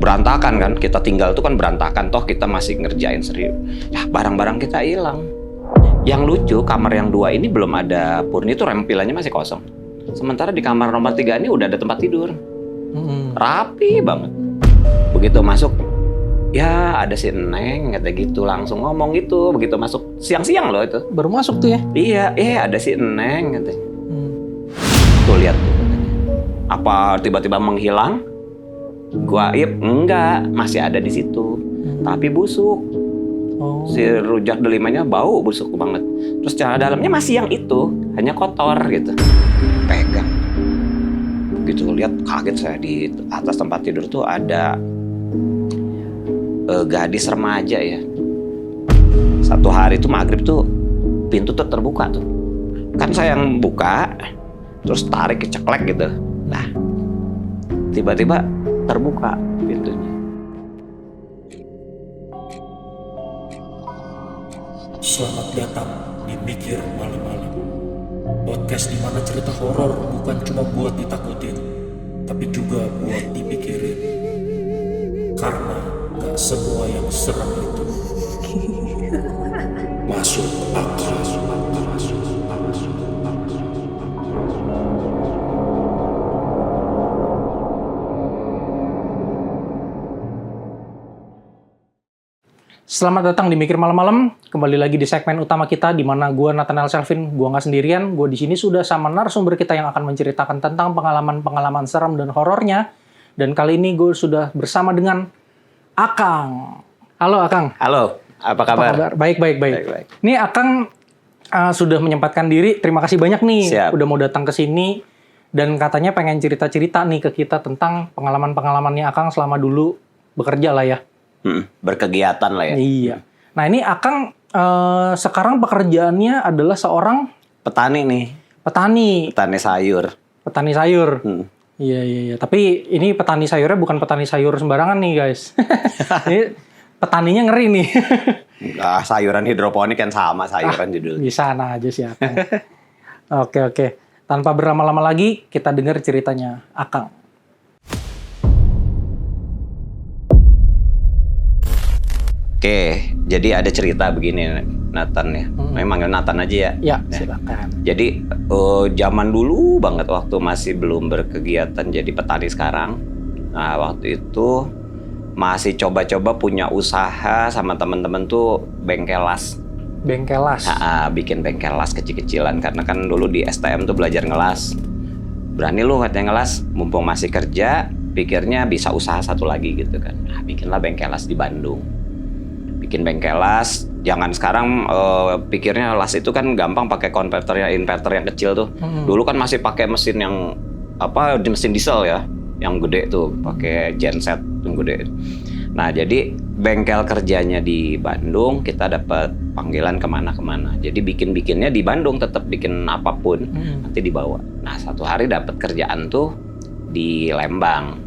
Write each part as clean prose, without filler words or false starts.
berantakan kan, kita tinggal tuh kan berantakan, toh kita masih ngerjain serius. Ya barang-barang kita hilang. Yang lucu, kamar yang 2 ini belum ada furnitur, rempilannya masih kosong. Sementara di kamar nomor 3 ini udah ada tempat tidur. Rapi banget. Begitu masuk, ya ada si Neng, kata gitu, langsung ngomong gitu. Begitu masuk, siang-siang loh itu. Baru masuk tuh ya? Iya, ada si Neng, kata. Tuh lihat tuh. Apa tiba-tiba menghilang? Gaib? Enggak, masih ada di situ. Tapi busuk. Si rujak delimanya bau busuk banget. Terus cara dalamnya masih yang itu, hanya kotor gitu. Pegang. Begitu lihat kaget saya, di atas tempat tidur tuh ada gadis remaja ya. Satu hari tuh maghrib tuh pintu tuh terbuka tuh. Kan saya yang buka, terus tarik keceklek gitu. Nah, tiba-tiba terbuka pintunya. Selamat datang di Mikir Malam-Malam, podcast di mana cerita horor bukan cuma buat ditakutin, tapi juga buat dipikirin. Karena gak semua yang serem itu masuk akal. Selamat datang di Mikir Malam-Malam. Kembali lagi di segmen utama kita, di mana gue Nathanael Selvin, gue nggak sendirian. Gue di sini sudah sama narasumber kita yang akan menceritakan tentang pengalaman-pengalaman seram dan horornya. Dan kali ini gue sudah bersama dengan Akang. Halo Akang. Halo, apa kabar? Baik. Ini Akang sudah menyempatkan diri. Terima kasih banyak nih. Siap. Udah mau datang ke sini. Dan katanya pengen cerita-cerita nih ke kita tentang pengalaman-pengalamannya Akang selama dulu bekerja lah ya. Berkegiatan lah ya. Iya. Nah ini Akang sekarang pekerjaannya adalah seorang Petani nih. Petani sayur. Petani sayur. Iya. Tapi ini petani sayurnya bukan petani sayur sembarangan nih guys. Ini petaninya ngeri nih. Enggak, sayuran hidroponik kan sama sayuran judulnya. Bisa aja sih Akang. Oke. Tanpa berlama-lama lagi, kita dengar ceritanya Akang. Oke, jadi ada cerita begini Nathan ya. Memang Nathan aja ya. Ya, silakan. Jadi zaman dulu banget waktu masih belum berkegiatan jadi petani sekarang. Nah, waktu itu masih coba-coba punya usaha sama teman-teman tuh bengkel las. Bengkel las. Bikin bengkel las kecil-kecilan karena kan dulu di STM tuh belajar ngelas. Berani lu katanya ngelas, mumpung masih kerja, pikirnya bisa usaha satu lagi gitu kan. Nah, bikinlah bengkel las di Bandung. Bikin bengkel las, jangan sekarang pikirnya las itu kan gampang pakai konverter inverter yang kecil tuh. Dulu kan masih pakai mesin yang mesin diesel ya, yang gede tuh, pakai genset yang gede. Nah jadi bengkel kerjanya di Bandung, kita dapat panggilan kemana-kemana. Jadi bikinnya di Bandung, tetap bikin apapun nanti dibawa. Nah satu hari dapat kerjaan tuh di Lembang,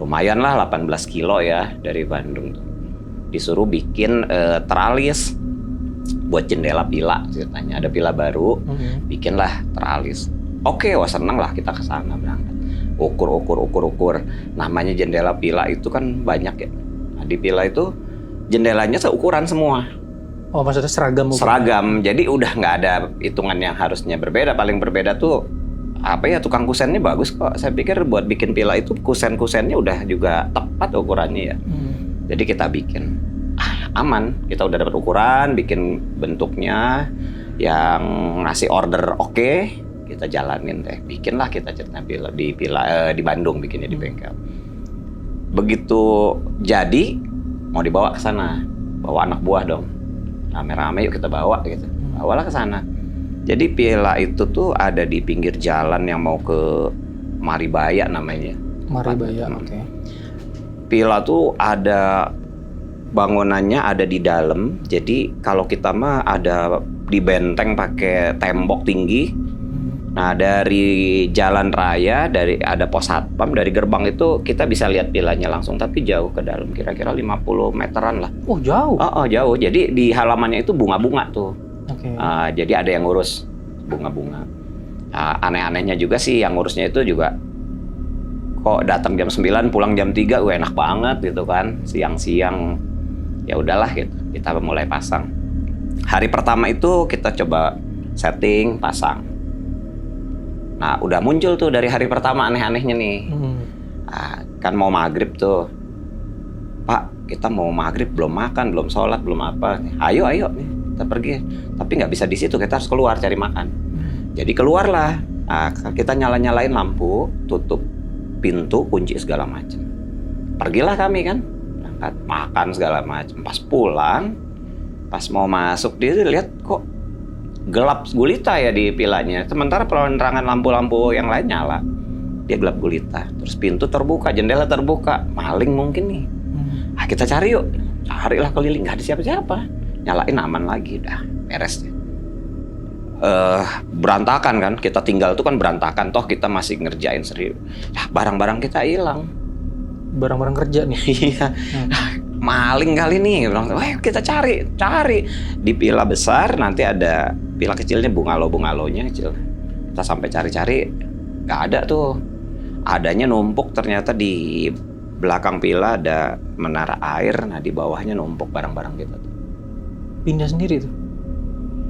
lumayan lah 18 kilo ya dari Bandung tuh. Disuruh bikin teralis buat jendela villa ceritanya. Ada villa baru, bikinlah teralis. Oke, wah seneng lah kita ke sana berangkat. Ukur. Namanya jendela villa itu kan banyak ya. Nah, di villa itu jendelanya seukuran semua. Oh, maksudnya seragam? Seragam. Jadi udah nggak ada hitungan yang harusnya berbeda. Paling berbeda tuh tukang kusennya bagus kok. Saya pikir buat bikin villa itu kusen-kusennya udah juga tepat ukurannya ya. Jadi kita bikin, aman. Kita udah dapat ukuran, bikin bentuknya, yang ngasih order oke, kita jalanin deh. Bikinlah kita cerita di Bandung, bikinnya di bengkel. Begitu jadi, mau dibawa ke sana, bawa anak buah dong. Rame-rame yuk kita bawa gitu. Bawalah ke sana. Jadi villa itu tuh ada di pinggir jalan yang mau ke Maribaya namanya. Maribaya, oke. Villa tuh ada bangunannya ada di dalam. Jadi kalau kita mah ada di benteng pakai tembok tinggi. Nah, dari jalan raya, ada pos satpam, dari gerbang itu kita bisa lihat villanya langsung, tapi jauh ke dalam, kira-kira 50 meteran lah. Oh, jauh. Jauh. Jadi di halamannya itu bunga-bunga tuh. Oke. Jadi ada yang ngurus bunga-bunga. Aneh-anehnya juga sih yang ngurusnya itu juga kok datang jam 9 pulang jam 3, enak banget gitu kan. Siang-siang ya udahlah gitu. Kita mulai pasang. Hari pertama itu kita coba setting, pasang. Nah, udah muncul tuh dari hari pertama aneh-anehnya nih. Nah, kan mau maghrib tuh. Pak, kita mau maghrib belum makan, belum sholat, belum apa. Ayo nih, kita pergi. Tapi nggak bisa di situ, kita harus keluar cari makan. Jadi keluarlah. Nah, kita nyalain lampu, tutup pintu, kunci segala macam. Pergilah kami kan, berangkat makan segala macam. Pas pulang, pas mau masuk dia lihat kok gelap gulita ya di pilanya. Sementara penerangan lampu-lampu yang lain nyala, dia gelap gulita. Terus pintu terbuka, jendela terbuka, maling mungkin nih. Ah, kita cari yuk, carilah keliling, nggak ada siapa-siapa. Nyalain aman lagi, udah beres deh. Berantakan kan, kita tinggal tuh kan berantakan, toh kita masih ngerjain serius. Barang-barang kita hilang. Barang-barang kerja nih. Iya. Maling kali nih, kita cari di pila besar, nanti ada pila kecilnya, bungalow-bungalonya kecil. Kita sampai cari-cari, nggak ada tuh. Adanya numpuk ternyata di belakang pila ada menara air, nah di bawahnya numpuk barang-barang kita tuh. Pindah sendiri tuh.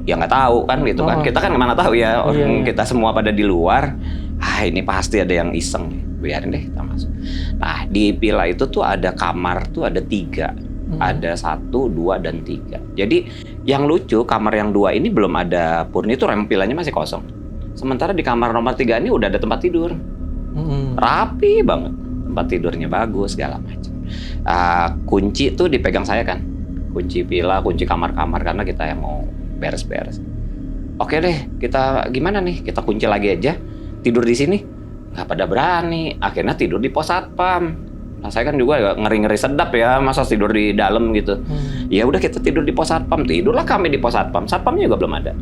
Ya nggak tahu kan gitu kan. Kita kan mana tahu ya, orang kita semua pada di luar. Ini pasti ada yang iseng nih. Biarin deh kita masuk. Nah, di pila itu tuh ada kamar tuh ada 3. Ada 1, 2, dan 3. Jadi yang lucu kamar yang 2 ini belum ada furnitur, yang pilanya masih kosong. Sementara di kamar nomor 3 ini udah ada tempat tidur. Rapi banget. Tempat tidurnya bagus segala macam. Kunci tuh dipegang saya kan. Kunci pila, kunci kamar-kamar karena kita yang mau beres-beres. Oke deh, kita gimana nih? Kita kunci lagi aja. Tidur di sini. Nggak pada berani. Akhirnya tidur di pos satpam. Nah, saya kan juga ngeri-ngeri sedap ya, masa tidur di dalam gitu. Ya udah kita tidur di pos satpam. Tidurlah kami di pos satpam. Satpamnya juga belum ada.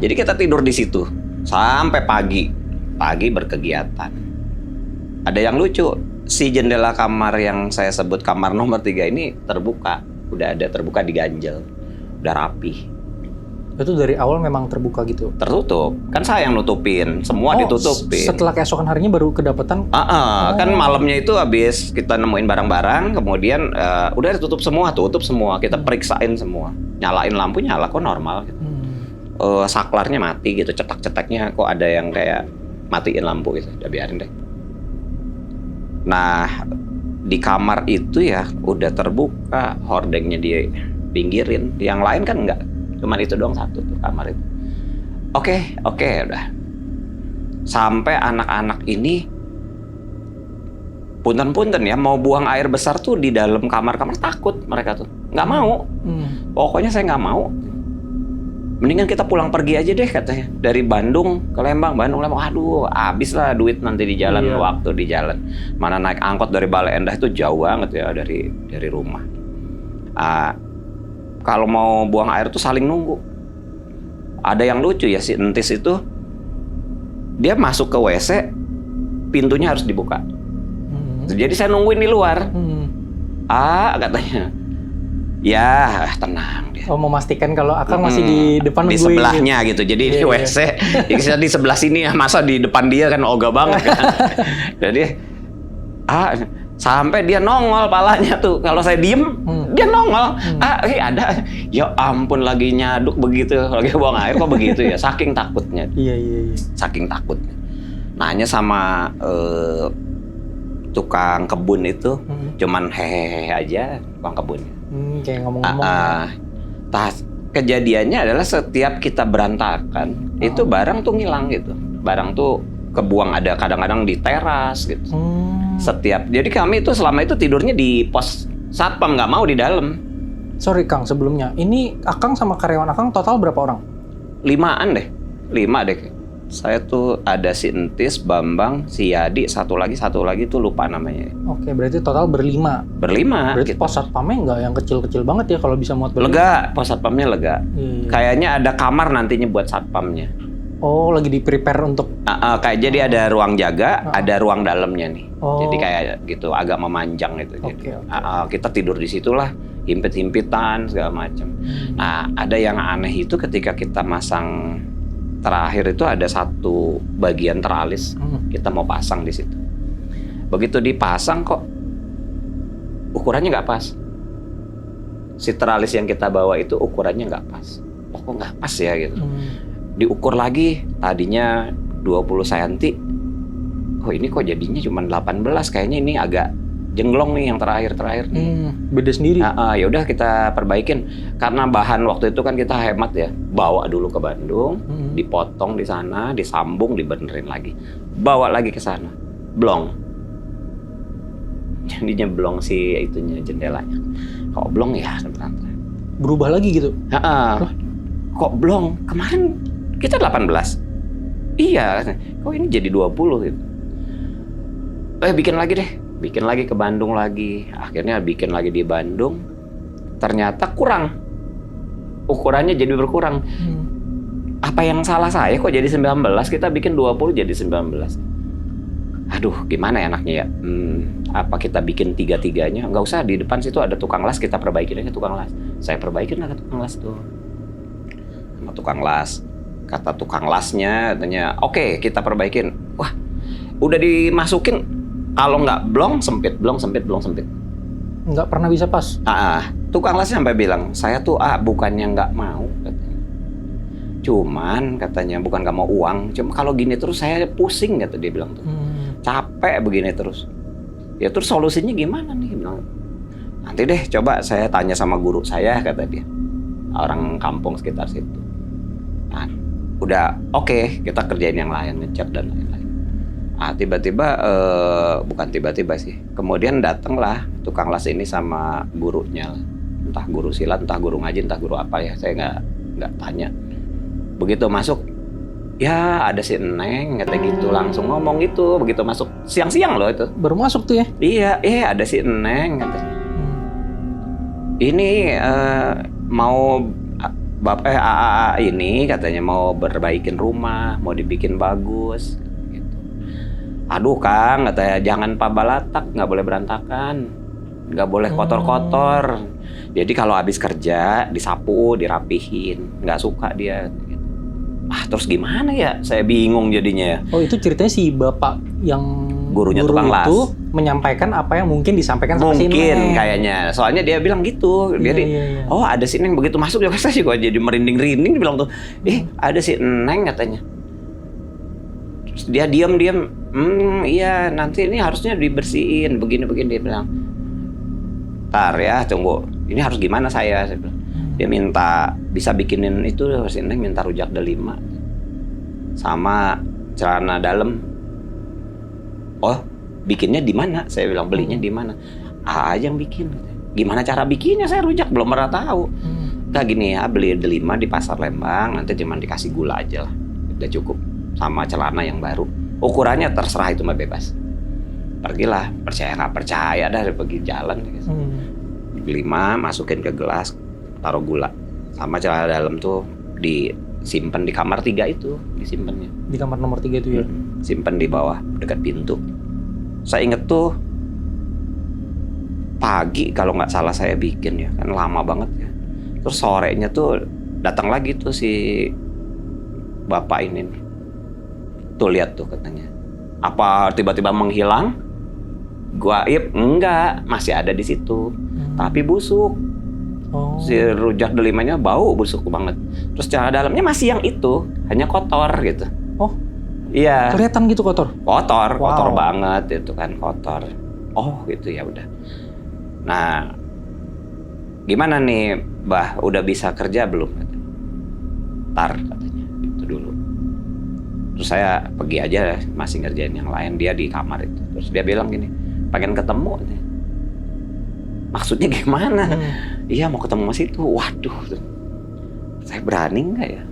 Jadi kita tidur di situ sampai pagi. Pagi berkegiatan. Ada yang lucu. Si jendela kamar yang saya sebut kamar nomor 3 ini terbuka. Udah ada terbuka diganjel. Udah rapi. Itu dari awal memang terbuka gitu? Tertutup. Kan saya yang nutupin. Semua ditutupin. Setelah keesokan harinya baru kedapatan? Kan malamnya itu habis kita nemuin barang-barang, kemudian udah tutup semua. Kita periksain semua. Nyalain lampu, nyala kok normal gitu. Saklarnya mati gitu, cetak-cetaknya kok ada yang kayak matiin lampu gitu. Udah biarin deh. Nah, di kamar itu ya udah terbuka, hordengnya dia pinggirin. Yang lain kan enggak. Cuman itu doang satu tuh kamar itu. Oke, udah. Sampai anak-anak ini punten-punten ya mau buang air besar tuh di dalam kamar-kamar, takut mereka tuh. Nggak mau. Pokoknya saya nggak mau. Mendingan kita pulang pergi aja deh katanya. Dari Bandung ke Lembang. Aduh, habis lah duit nanti di jalan, waktu di jalan. Mana naik angkot dari Bale Endah itu jauh banget ya dari rumah. Kalau mau buang air tuh saling nunggu. Ada yang lucu ya, si entis itu dia masuk ke WC, pintunya harus dibuka. Jadi saya nungguin di luar. Katanya. Ya, tenang dia. Oh, memastikan kalau Akang masih di depan di sebelahnya gitu. Jadi di WC di sebelah sini ya, masa di depan dia kan ogah banget kan. Jadi sampai dia nongol palanya tuh. Kalau saya diem, dia nongol. Ada. Ya ampun, lagi nyaduk begitu, lagi buang air kok begitu ya. Saking takutnya. Iya. Saking takutnya. Nanya sama tukang kebun itu, cuman hehehe aja tukang kebunnya. Kayak ngomong-ngomong. Kejadiannya adalah setiap kita berantakan, itu barang tuh ngilang gitu. Barang tuh kebuang, ada kadang-kadang di teras gitu. Jadi kami itu selama itu tidurnya di pos satpam, nggak mau di dalam. Sorry Kang, sebelumnya ini Akang sama karyawan Akang total berapa orang? 5 deh. Saya tuh ada si Entis, Bambang, si Yadi, satu lagi tuh lupa namanya. Oke, berarti total berlima. Gitu. Berarti pos satpamnya nggak yang kecil-kecil banget ya kalau bisa muat berlima? Lega, pos satpamnya lega. Kayaknya ada kamar nantinya buat satpamnya. Oh, lagi di-prepare untuk... Jadi ada ruang jaga, ada ruang dalamnya nih. Jadi kayak gitu, agak memanjang gitu. Okay. Kita tidur di situlah, himpit-himpitan segala macam. Nah, ada yang aneh itu ketika kita masang terakhir itu ada satu bagian teralis, kita mau pasang di situ. Begitu dipasang kok ukurannya nggak pas. Si teralis yang kita bawa itu ukurannya nggak pas. Oh, kok nggak pas ya gitu. Diukur lagi, tadinya 20 cm. Oh, ini kok jadinya cuma 18. Kayaknya ini agak jenglong nih yang terakhir nih. Beda sendiri. Ya udah kita perbaikin. Karena bahan waktu itu kan kita hemat ya. Bawa dulu ke Bandung, dipotong di sana, disambung, dibenerin lagi. Bawa lagi ke sana. Blong. Jadinya blong si itunya, jendelanya. Kok blong ya? Berubah lagi gitu? Kok blong? Kemarin kita 18. Iya, kok ini jadi 20 gitu. Bikin lagi deh. Bikin lagi ke Bandung lagi. Akhirnya bikin lagi di Bandung. Ternyata kurang. Ukurannya jadi berkurang. Apa yang salah saya kok jadi 19? Kita bikin 20 jadi 19. Aduh, gimana ya enaknya ya? Apa kita bikin 3-3-nya? Nggak usah, di depan situ ada tukang las, kita perbaikin aja tukang las. Saya perbaikin lah ke tukang las tuh. Sama tukang las. Kata tukang lasnya, katanya, oke, kita perbaikin. Wah, udah dimasukin. Kalau nggak blong sempit. Nggak pernah bisa pas. Tukang lasnya sampai bilang, saya tuh bukannya nggak mau, katanya. Cuman katanya bukan nggak mau uang, cuma kalau gini terus saya pusing, kata dia bilang tuh. Capek begini terus. Ya terus solusinya gimana nih? Bilang, nanti deh coba saya tanya sama guru saya, kata dia. Orang kampung sekitar situ. Nah, udah oke, kita kerjain yang lain, ngecat dan lain-lain. Tiba-tiba, bukan tiba-tiba sih. Kemudian datanglah tukang las ini sama gurunya. Entah guru silat, entah guru ngaji, entah guru apa ya. Saya nggak tanya. Begitu masuk, ya ada si Neng, kata gitu. Langsung ngomong gitu. Begitu masuk, siang-siang loh itu. Baru masuk tuh ya? Iya, ada si Neng, katanya. Ini mau Bapak AA ini katanya mau berbaikin rumah, mau dibikin bagus. Aduh Kang, katanya jangan pabalatak, nggak boleh berantakan, nggak boleh kotor-kotor. Jadi kalau habis kerja disapu, dirapihin, nggak suka dia. Terus gimana ya? Saya bingung jadinya ya. Oh, itu ceritanya si bapak yang gurunya guru tukang las itu menyampaikan apa yang mungkin disampaikan sama si Neng. Mungkin kayaknya, soalnya dia bilang gitu. Jadi, iya. oh ada si Neng, begitu masuk juga saya juga jadi merinding-rinding. Dia bilang tuh, ada si Neng, katanya. Terus dia diam. Iya, nanti ini harusnya dibersihin, begini-begini. Dia bilang, ntar ya, tunggu. Ini harus gimana saya bilang. Dia minta, bisa bikinin itu, si Neng minta rujak delima. Sama celana dalam. Oh, bikinnya di mana? Saya bilang, belinya di mana? Aja yang bikin. Gimana cara bikinnya? Saya rujak belum pernah tahu. Nah gini ya, beli delima di pasar Lembang, nanti cuma dikasih gula aja lah. Udah cukup. Sama celana yang baru. Ukurannya terserah, itu mah bebas. Pergilah, percaya nggak percaya dah, pergi jalan. Delima, masukin ke gelas, taruh gula. Sama celana dalam tuh disimpan di kamar 3 itu, disimpannya. Di kamar nomor 3 itu ya? Simpan di bawah, dekat pintu. Saya inget tuh, pagi kalau nggak salah saya bikin ya, kan lama banget ya. Terus sorenya tuh datang lagi tuh si bapak ini nih. Tuh lihat tuh, katanya. Apa tiba-tiba menghilang? Gaib? Enggak, masih ada di situ. Tapi busuk. Si rujak delimanya bau busuk banget. Terus celana dalamnya masih yang itu, hanya kotor gitu. Oh, iya. Kelihatan gitu kotor? Kotor banget itu kan, kotor. Oh gitu, ya udah. Nah, gimana nih, Bah? Udah bisa kerja belum? Tar, katanya. Itu dulu. Terus saya pergi aja, masih ngerjain yang lain. Dia di kamar itu. Terus dia bilang gini, pengen ketemu. Maksudnya gimana? Iya, mau ketemu Mas itu. Waduh, saya berani nggak ya?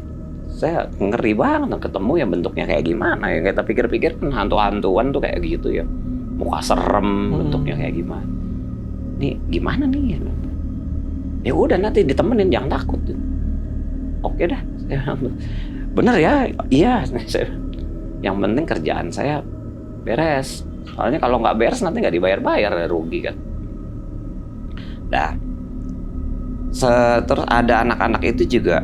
Saya ngeri banget ketemu yang bentuknya kayak gimana ya. Kita pikir-pikir kan hantu-hantuan tuh kayak gitu ya. Muka serem, bentuknya kayak gimana. Nih gimana nih? Ya udah, nanti ditemenin, jangan takut. Oke dah. Bener ya? Iya. Yang penting kerjaan saya beres. Soalnya kalau nggak beres nanti nggak dibayar-bayar, rugi kan. Nah, terus ada anak-anak itu juga.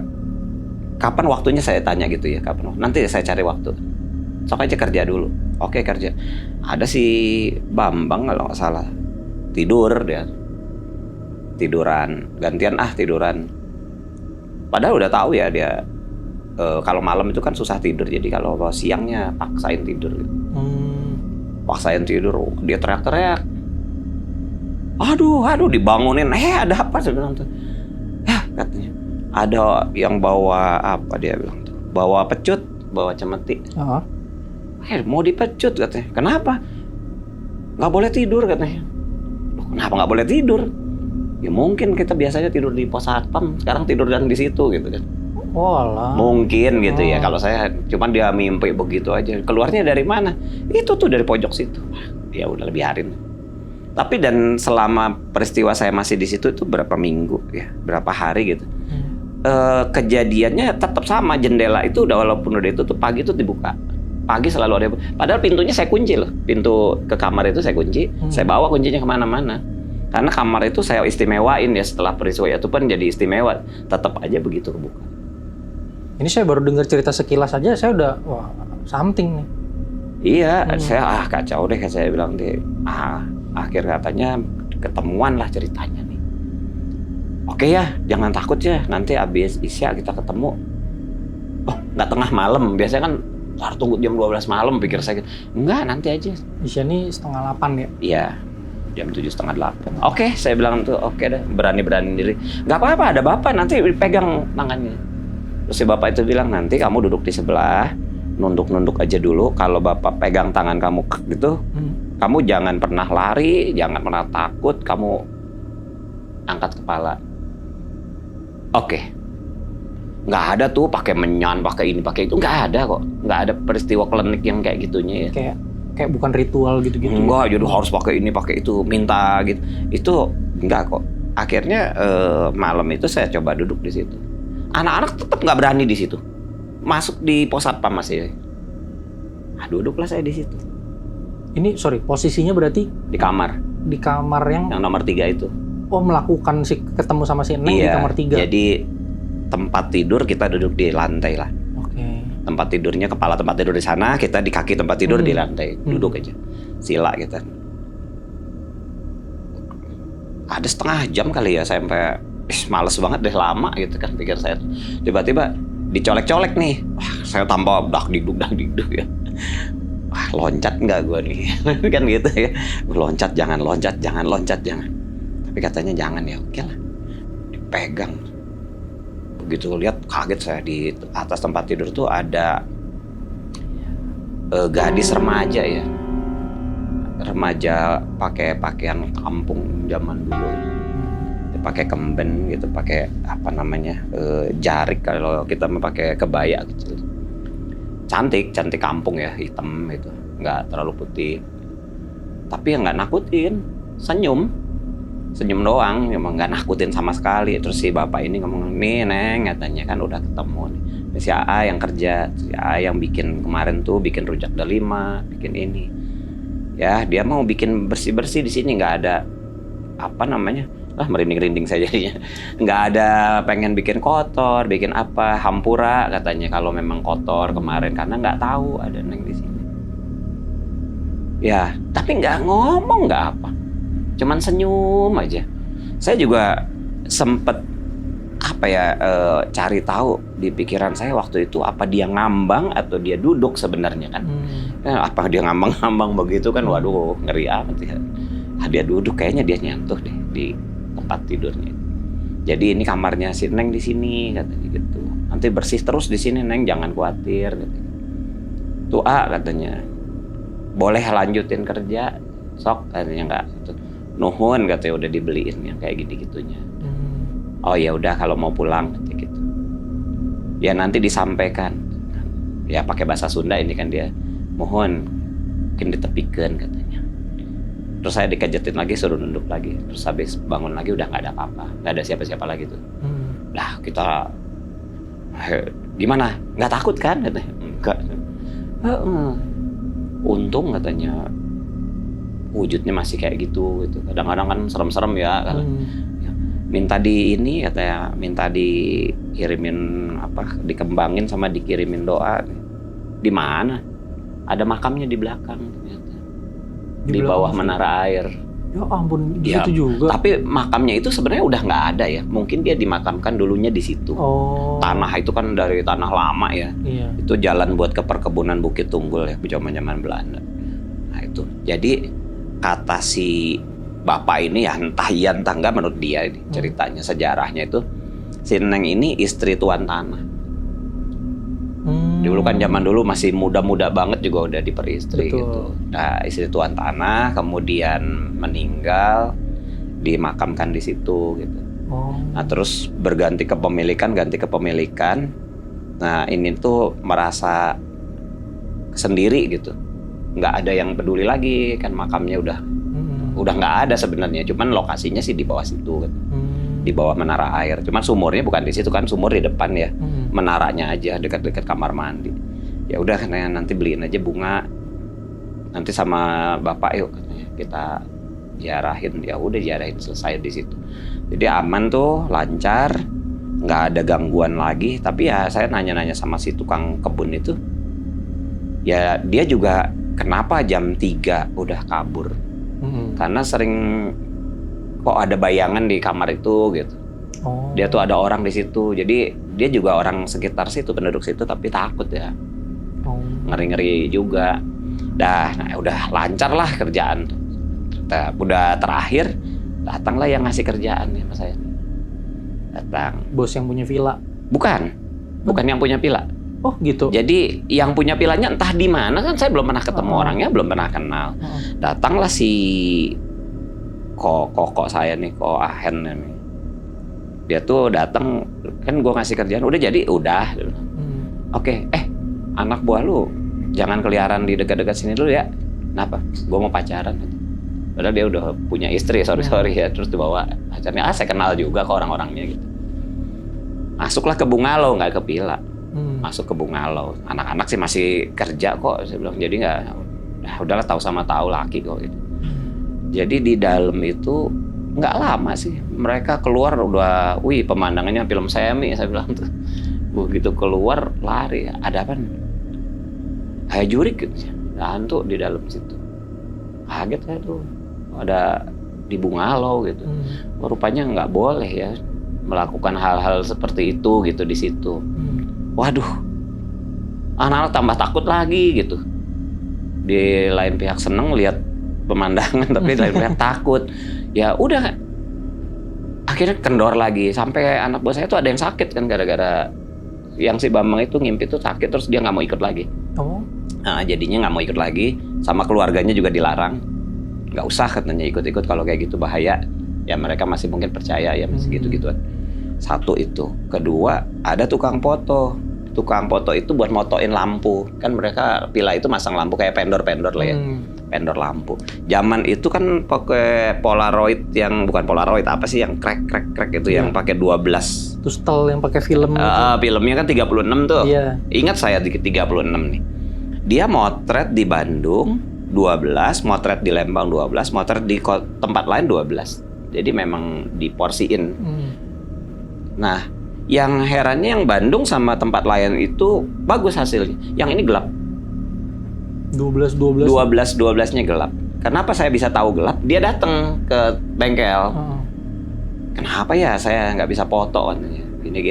Kapan waktunya saya tanya gitu ya? Kapan? Nanti saya cari waktu. sok aja kerja dulu. Oke kerja. Ada si Bambang kalau nggak salah tidur dia, tiduran gantian tiduran. Padahal udah tahu ya dia kalau malam itu kan susah tidur, jadi kalau siangnya paksain tidur. Paksain tidur, dia teriak-teriak. Aduh, dibangunin. Ada apa? Saya bilang tuh. Ya katanya ada yang bawa apa, dia bilang tuh, bawa pecut, bawa cemeti. Mau dipecut katanya. Kenapa? Nggak boleh tidur katanya. Loh, kenapa nggak boleh tidur? Ya mungkin kita biasanya tidur di pos satpam, sekarang tidur dan di situ gitu kan. Mungkin gitu ya. Kalau saya cuman dia mimpi begitu aja. Keluarnya dari mana? Itu tuh dari pojok situ. Ya udah biarin. Tapi dan selama peristiwa saya masih di situ itu berapa minggu ya, berapa hari gitu. Kejadiannya tetap sama, jendela itu udah walaupun udah itu tuh pagi tuh dibuka. Pagi selalu ada. Padahal pintunya saya kunci loh. Pintu ke kamar itu saya kunci. Saya bawa kuncinya kemana-mana. Karena kamar itu saya istimewain ya setelah peristiwa itu pun jadi istimewa. Tetap aja begitu kebuka. Ini saya baru dengar cerita sekilas aja, saya udah wah something nih. Iya, saya kacau deh, saya bilang deh. Akhir katanya ketemuan lah ceritanya nih. Oke ya, jangan takut ya. Nanti abis isya kita ketemu. Oh, nggak tengah malam. Biasanya kan harus tunggu jam 12 malam, pikir saya. Enggak, nanti aja. Isya nih 7:30 ya? Iya, jam 7:30. Oke, saya bilang tuh oke deh, berani-berani diri. Nggak apa-apa, ada bapak nanti pegang tangannya. Terus si bapak itu bilang, nanti kamu duduk di sebelah, nunduk-nunduk aja dulu. Kalau bapak pegang tangan kamu gitu, kamu jangan pernah lari, jangan pernah takut, kamu angkat kepala. Oke. Nggak ada tuh pakai menyan, pakai ini, pakai itu, nggak ada kok. Nggak ada peristiwa klinik yang kayak gitunya ya. Kayak bukan ritual gitu-gitu. Enggak, jadi harus pakai ini, pakai itu, minta gitu. Itu enggak kok. Akhirnya malam itu saya coba duduk di situ. Anak-anak tetap nggak berani di situ. Masuk di pos satpam masih. Duduklah saya di situ. Ini posisinya berarti Di kamar. di kamar yang nomor 3 itu. Oh, melakukan ketemu sama si Neng di kamar 3. Jadi tempat tidur kita duduk di lantai lah. Oke. Tempat tidurnya, kepala tempat tidur di sana, kita di kaki tempat tidur di lantai. Duduk aja. Sila kita. Ada setengah jam kali ya sampai males banget deh, lama gitu kan pikir saya. Tiba-tiba dicolek-colek nih. Wah, saya tambah dak-dikduk ya. Wah, loncat nggak gue nih? Kan gitu ya. Loncat jangan. Tapi katanya jangan ya. Oke lah. Dipegang. Begitu lihat kaget saya, di atas tempat tidur tuh ada gadis remaja ya. Remaja pakai pakaian kampung zaman dulu. Dia pakai kemben gitu, pakai apa namanya? Jarik kalau kita pakai kebaya gitu. Cantik kampung ya, hitam itu, nggak terlalu putih. Tapi yang nggak nakutin, senyum doang, emang nggak nakutin sama sekali. Terus si bapak ini ngomong, nih Neng, katanya kan udah ketemu nih. Si A yang kerja, si A yang bikin kemarin tuh bikin rujak delima, bikin ini. Ya dia mau bikin bersih di sini, nggak ada apa namanya. Merinding saya jadinya. Nggak ada pengen bikin kotor, bikin apa, hampura katanya kalau memang kotor kemarin karena nggak tahu ada Neng di sini. Ya, tapi nggak ngomong, nggak apa, cuman senyum aja. Saya juga sempet cari tahu di pikiran saya waktu itu apa dia ngambang atau dia duduk sebenarnya kan. Apa dia ngambang begitu kan, waduh ngeri amat ya. Dia duduk, kayaknya dia nyentuh deh di tempat tidurnya. Jadi ini kamarnya si Neng di sini katanya gitu. Nanti bersih terus di sini Neng, jangan khawatir katanya. Tuh katanya. Boleh lanjutin kerja, sok katanya enggak. Nuhun katanya udah dibeliin yang kayak gitu-gitunya. Oh ya udah kalau mau pulang katanya gitu. Ya nanti disampaikan. Ya pakai bahasa Sunda ini kan dia. Mohon mungkin ditepikeun katanya. Terus saya dikejetin lagi, suruh nunduk lagi. Terus habis bangun lagi udah nggak ada apa-apa, nggak ada siapa-siapa lagi tuh. Lah kita gimana? Nggak takut kan? Katanya. Enggak. Untung katanya wujudnya masih kayak gitu. Kadang-kadang kan serem-serem ya. Minta di ini katanya, minta dikirimin apa? Dikembangin sama dikirimin doa. Di mana? ada makamnya di belakang ternyata. Di belakang bawah sih. menara air. Ya ampun, di Ya, situ juga. Tapi makamnya itu sebenarnya udah nggak ada ya. Mungkin dia dimakamkan dulunya di situ. Oh. Tanah itu kan dari tanah lama ya. Iya. Itu jalan buat ke perkebunan Bukit Tunggul ya, zaman Belanda. Nah itu. Jadi kata si bapak ini ya entah iya entah enggak menurut dia ini ceritanya sejarahnya itu si Neng ini istri tuan tanah. Dulu kan zaman dulu masih muda-muda banget juga udah diperistri Betul. gitu. Nah, istri tuan tanah kemudian meninggal dimakamkan di situ gitu. Oh. Nah, terus ganti kepemilikan. Nah, ini tuh merasa sendiri gitu. Nggak ada yang peduli lagi kan makamnya udah nggak ada sebenarnya. Cuman lokasinya sih di bawah situ gitu. Di bawah menara air. Cuman sumurnya bukan di situ kan, sumur di depan ya. Menaranya aja dekat-dekat kamar mandi. Ya udah katanya nanti beliin aja bunga. Nanti sama bapak yuk katanya kita ziarahin. Ya udah ziarahin selesai di situ. Jadi aman tuh, lancar, nggak ada gangguan lagi. Tapi ya saya nanya-nanya sama si tukang kebun itu. Ya dia juga kenapa jam 3 udah kabur? Karena sering kok ada bayangan di kamar itu gitu. Oh. Dia tuh ada orang di situ. Jadi dia juga orang sekitar situ, penduduk situ tapi takut ya. Oh. Ngeri-ngeri juga. Nah udah lancar lah kerjaan tuh. Udah terakhir datanglah yang ngasih kerjaan ya mas saya. Datang. Bos yang punya villa. Bukan yang punya villa. Oh gitu. Jadi yang punya villanya entah di mana kan saya belum pernah ketemu orangnya, belum pernah kenal. Datanglah si kok saya nih, kok Ahen nih. Dia tuh datang kan gue ngasih kerjaan, udah jadi udah. Oke, anak buah lu jangan keliaran di dekat-dekat sini dulu ya. Kenapa? Gue mau pacaran. Padahal dia udah punya istri, sorry ya. Terus dibawa pacarnya, saya kenal juga ke orang-orangnya gitu. Masuklah ke Bungalow, nggak ke villa. Masuk ke Bungalow. Anak-anak sih masih kerja kok, saya bilang. Jadi nggak, udahlah tahu sama tahu laki kok gitu. Jadi di dalam itu nggak lama sih. Mereka keluar udah, pemandangannya film semi, saya bilang tuh. Begitu keluar lari, ada apa? Kayak jurik gitu. Hantu di dalam situ. Kaget saya tuh. Ada di Bungalow gitu. Rupanya nggak boleh ya melakukan hal-hal seperti itu gitu di situ. Waduh, anak-anak tambah takut lagi gitu. Di lain pihak seneng lihat pemandangan, tapi di lain pihak takut. Ya udah, akhirnya kendor lagi. Sampai anak buah saya tuh ada yang sakit kan gara-gara yang si Bambang itu ngimpi tuh sakit, terus dia nggak mau ikut lagi. Oh. Nah, jadinya nggak mau ikut lagi, sama keluarganya juga dilarang. Nggak usah katanya ikut-ikut kalau kayak gitu bahaya. Ya mereka masih mungkin percaya ya masih gitu-gituan. Satu itu. Kedua, ada tukang foto. Tukang foto itu buat motoin lampu. Kan mereka villa itu masang lampu kayak pendor-pendor lah ya. Pendor lampu. Zaman itu kan pakai Polaroid yang bukan Polaroid, apa sih yang krek itu yang pakai 12. Terus setel yang pakai film. Filmnya kan 36 tuh. Iya. Ingat saya di 36 nih. Dia motret di Bandung 12, motret di Lembang 12, motret di tempat lain 12. Jadi memang diporsiin. Nah, yang herannya yang Bandung sama tempat lain itu bagus hasilnya. Yang ini gelap. 12-12-nya gelap. Kenapa saya bisa tahu gelap? Dia datang ke bengkel. Kenapa ya saya nggak bisa foto katanya. Gini.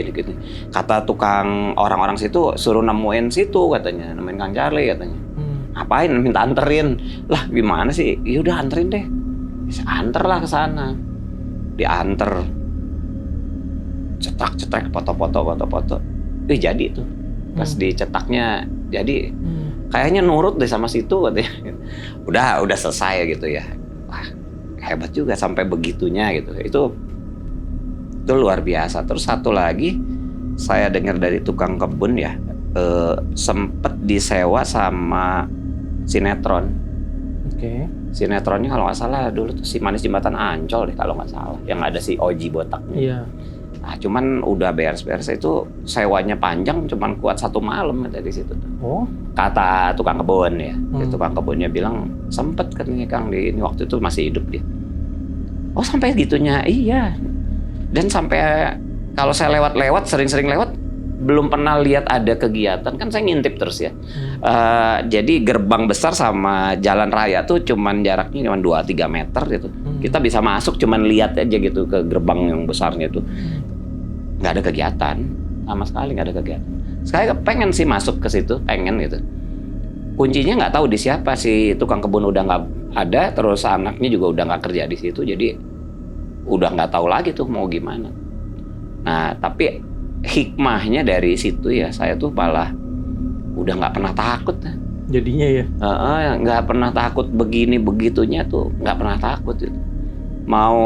Kata tukang orang-orang situ suruh nemuin situ katanya, nemuin Kang Charlie katanya. Ngapain? Minta anterin. Lah gimana sih? Ya udah anterin deh. Anter lah ke sana. Dianter. Cetak foto. Jadi tuh. Pas dicetaknya jadi. Kayaknya nurut deh sama situ katanya. Udah selesai gitu ya. Wah, hebat juga sampai begitunya gitu. Itu luar biasa. Terus satu lagi saya dengar dari tukang kebun ya, sempet disewa sama sinetron. Oke. Sinetronnya kalau nggak salah dulu tuh si Manis Jembatan Ancol deh kalau nggak salah, yang ada si Oji botaknya. Iya. Nah, cuman udah beres-beres itu sewanya panjang, cuman kuat 1 malam di situ. Oh. Kata tukang kebun ya, tukang kebunnya bilang sempet katanya Kang di ini waktu itu masih hidup dia. Oh sampai gitunya, iya. Dan sampai kalau saya lewat-lewat, sering-sering lewat, belum pernah lihat ada kegiatan, kan saya ngintip terus ya. Jadi gerbang besar sama jalan raya tuh cuman jaraknya cuma 2-3 meter gitu. Kita bisa masuk cuman lihat aja gitu ke gerbang yang besarnya tuh. Nggak ada kegiatan, sama sekali nggak ada kegiatan. Saya pengen sih masuk ke situ, pengen gitu. Kuncinya nggak tahu di siapa, si tukang kebun udah nggak ada, terus anaknya juga udah nggak kerja di situ, jadi udah nggak tahu lagi tuh mau gimana. Nah, tapi hikmahnya dari situ ya, saya tuh malah udah nggak pernah takut. Jadinya ya. Nggak pernah takut begini begitunya tuh, nggak pernah takut gitu. Mau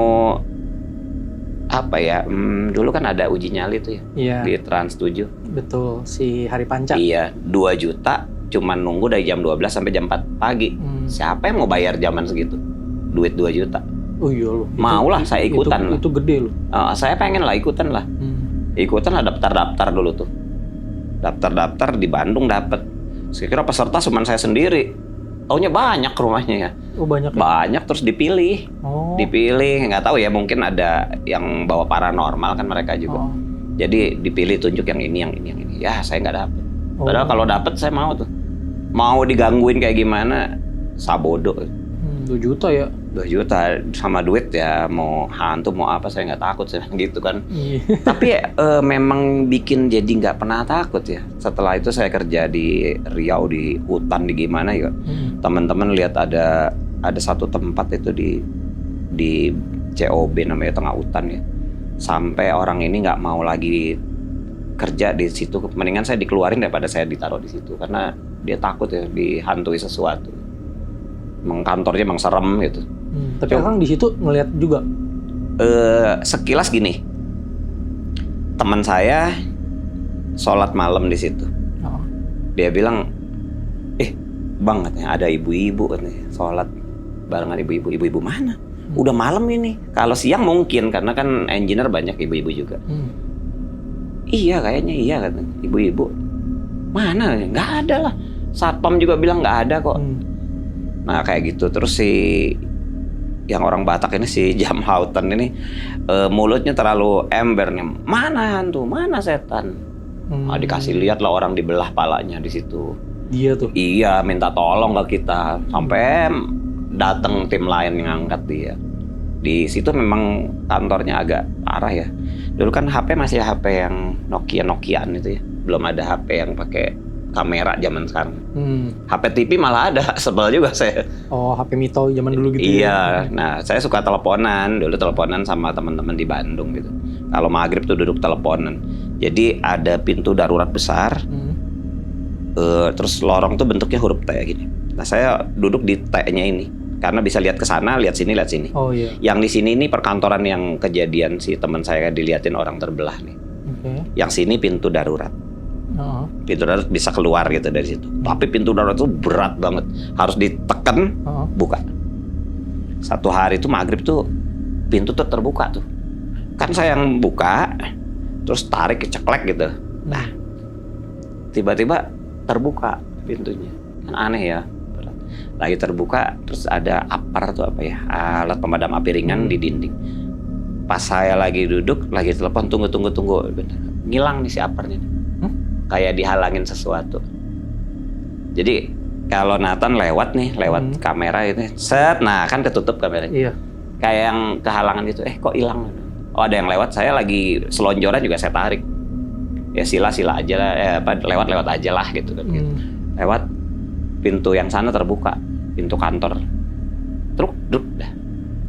apa ya? Dulu kan ada uji nyali tuh ya, Iya. di Trans 7. Betul, si Hari Panca. Iya, 2 juta cuman nunggu dari jam 12 sampai jam 4 pagi. Siapa yang mau bayar zaman segitu? Duit 2 juta. Oh iya loh. Maulah saya ikutan lah. Itu gede loh. Saya pengen lah ikutan lah. Ikutan lah, daftar-daftar dulu tuh. Daftar-daftar di Bandung dapet. Saya kira peserta cuma saya sendiri. Taunya banyak rumahnya ya. Oh banyak ya? Banyak, terus dipilih. Dipilih, nggak tahu ya, mungkin ada yang bawa paranormal kan mereka juga. Jadi dipilih, tunjuk yang ini. Ya saya nggak dapet. Padahal kalau dapet saya mau tuh. Mau digangguin kayak gimana, sabodo. 2 juta ya? 2 juta sama duit ya, mau hantu mau apa saya nggak takut sih gitu kan. Tapi memang bikin jadi nggak pernah takut ya. Setelah itu saya kerja di Riau, di hutan, di gimana ya. Teman-teman lihat ada satu tempat itu di COB namanya, tengah hutan ya. Sampai orang ini nggak mau lagi kerja di situ, mendingan saya dikeluarin daripada saya ditaruh di situ, karena dia takut ya dihantui sesuatu. Kantornya emang serem gitu. Tapi Akang di situ ngeliat juga? Sekilas gini, teman saya sholat malam di situ. Dia bilang, bang katanya ada ibu-ibu katanya sholat barengan ibu-ibu. Ibu-ibu mana? Udah malam ini. Kalau siang mungkin, karena kan engineer banyak ibu-ibu juga. Iya kayaknya iya katanya, ibu-ibu. Mana? Nggak ada lah. Satpam juga bilang nggak ada kok. Nah kayak gitu. Terus si yang orang Batak ini, si Jamhautan ini, mulutnya terlalu ember nih. Mana hantu? Mana setan? Dikasih lihat lah, orang dibelah palanya di situ. Dia tuh? Iya, minta tolong ke kita. Sampai datang tim lain yang ngangkat dia. Di situ memang kantornya agak parah ya. Dulu kan HP masih HP yang Nokiaan itu ya. Belum ada HP yang pakai kamera zaman sekarang. HP TV malah ada, sebel juga saya. Oh, HP Mito zaman dulu gitu. Iya, nah saya suka teleponan. Dulu teleponan sama teman-teman di Bandung gitu. Kalau maghrib tuh duduk teleponan. Jadi ada pintu darurat besar. Terus lorong tuh bentuknya huruf T gini. Nah saya duduk di T-nya ini. Karena bisa lihat ke sana, lihat sini, lihat sini. Oh iya. Yang di sini ini perkantoran yang kejadian si teman saya diliatin orang terbelah nih. Yang sini pintu darurat. Pintu darurat bisa keluar gitu dari situ. Tapi pintu darurat itu berat banget, harus ditekan, buka. Satu hari itu maghrib tuh pintu tuh terbuka tuh. Kan saya yang buka, terus tarik keceklek gitu. Nah, tiba-tiba terbuka pintunya. Kan aneh ya. Lagi terbuka, terus ada apar tuh apa ya, alat pemadam api ringan di dinding. Pas saya lagi duduk, lagi telepon, tunggu, bener. Ngilang nih si aparnya. Kayak dihalangin sesuatu. Jadi kalau Nathan lewat kamera itu, set, nah kan ketutup kameranya. Iya. Kayak yang kehalangan gitu, kok hilang? Oh ada yang lewat, saya lagi selonjoran juga saya tarik. Ya sila aja lah, lewat aja lah gitu kan. Gitu. Lewat, pintu yang sana terbuka, pintu kantor. Truk dah.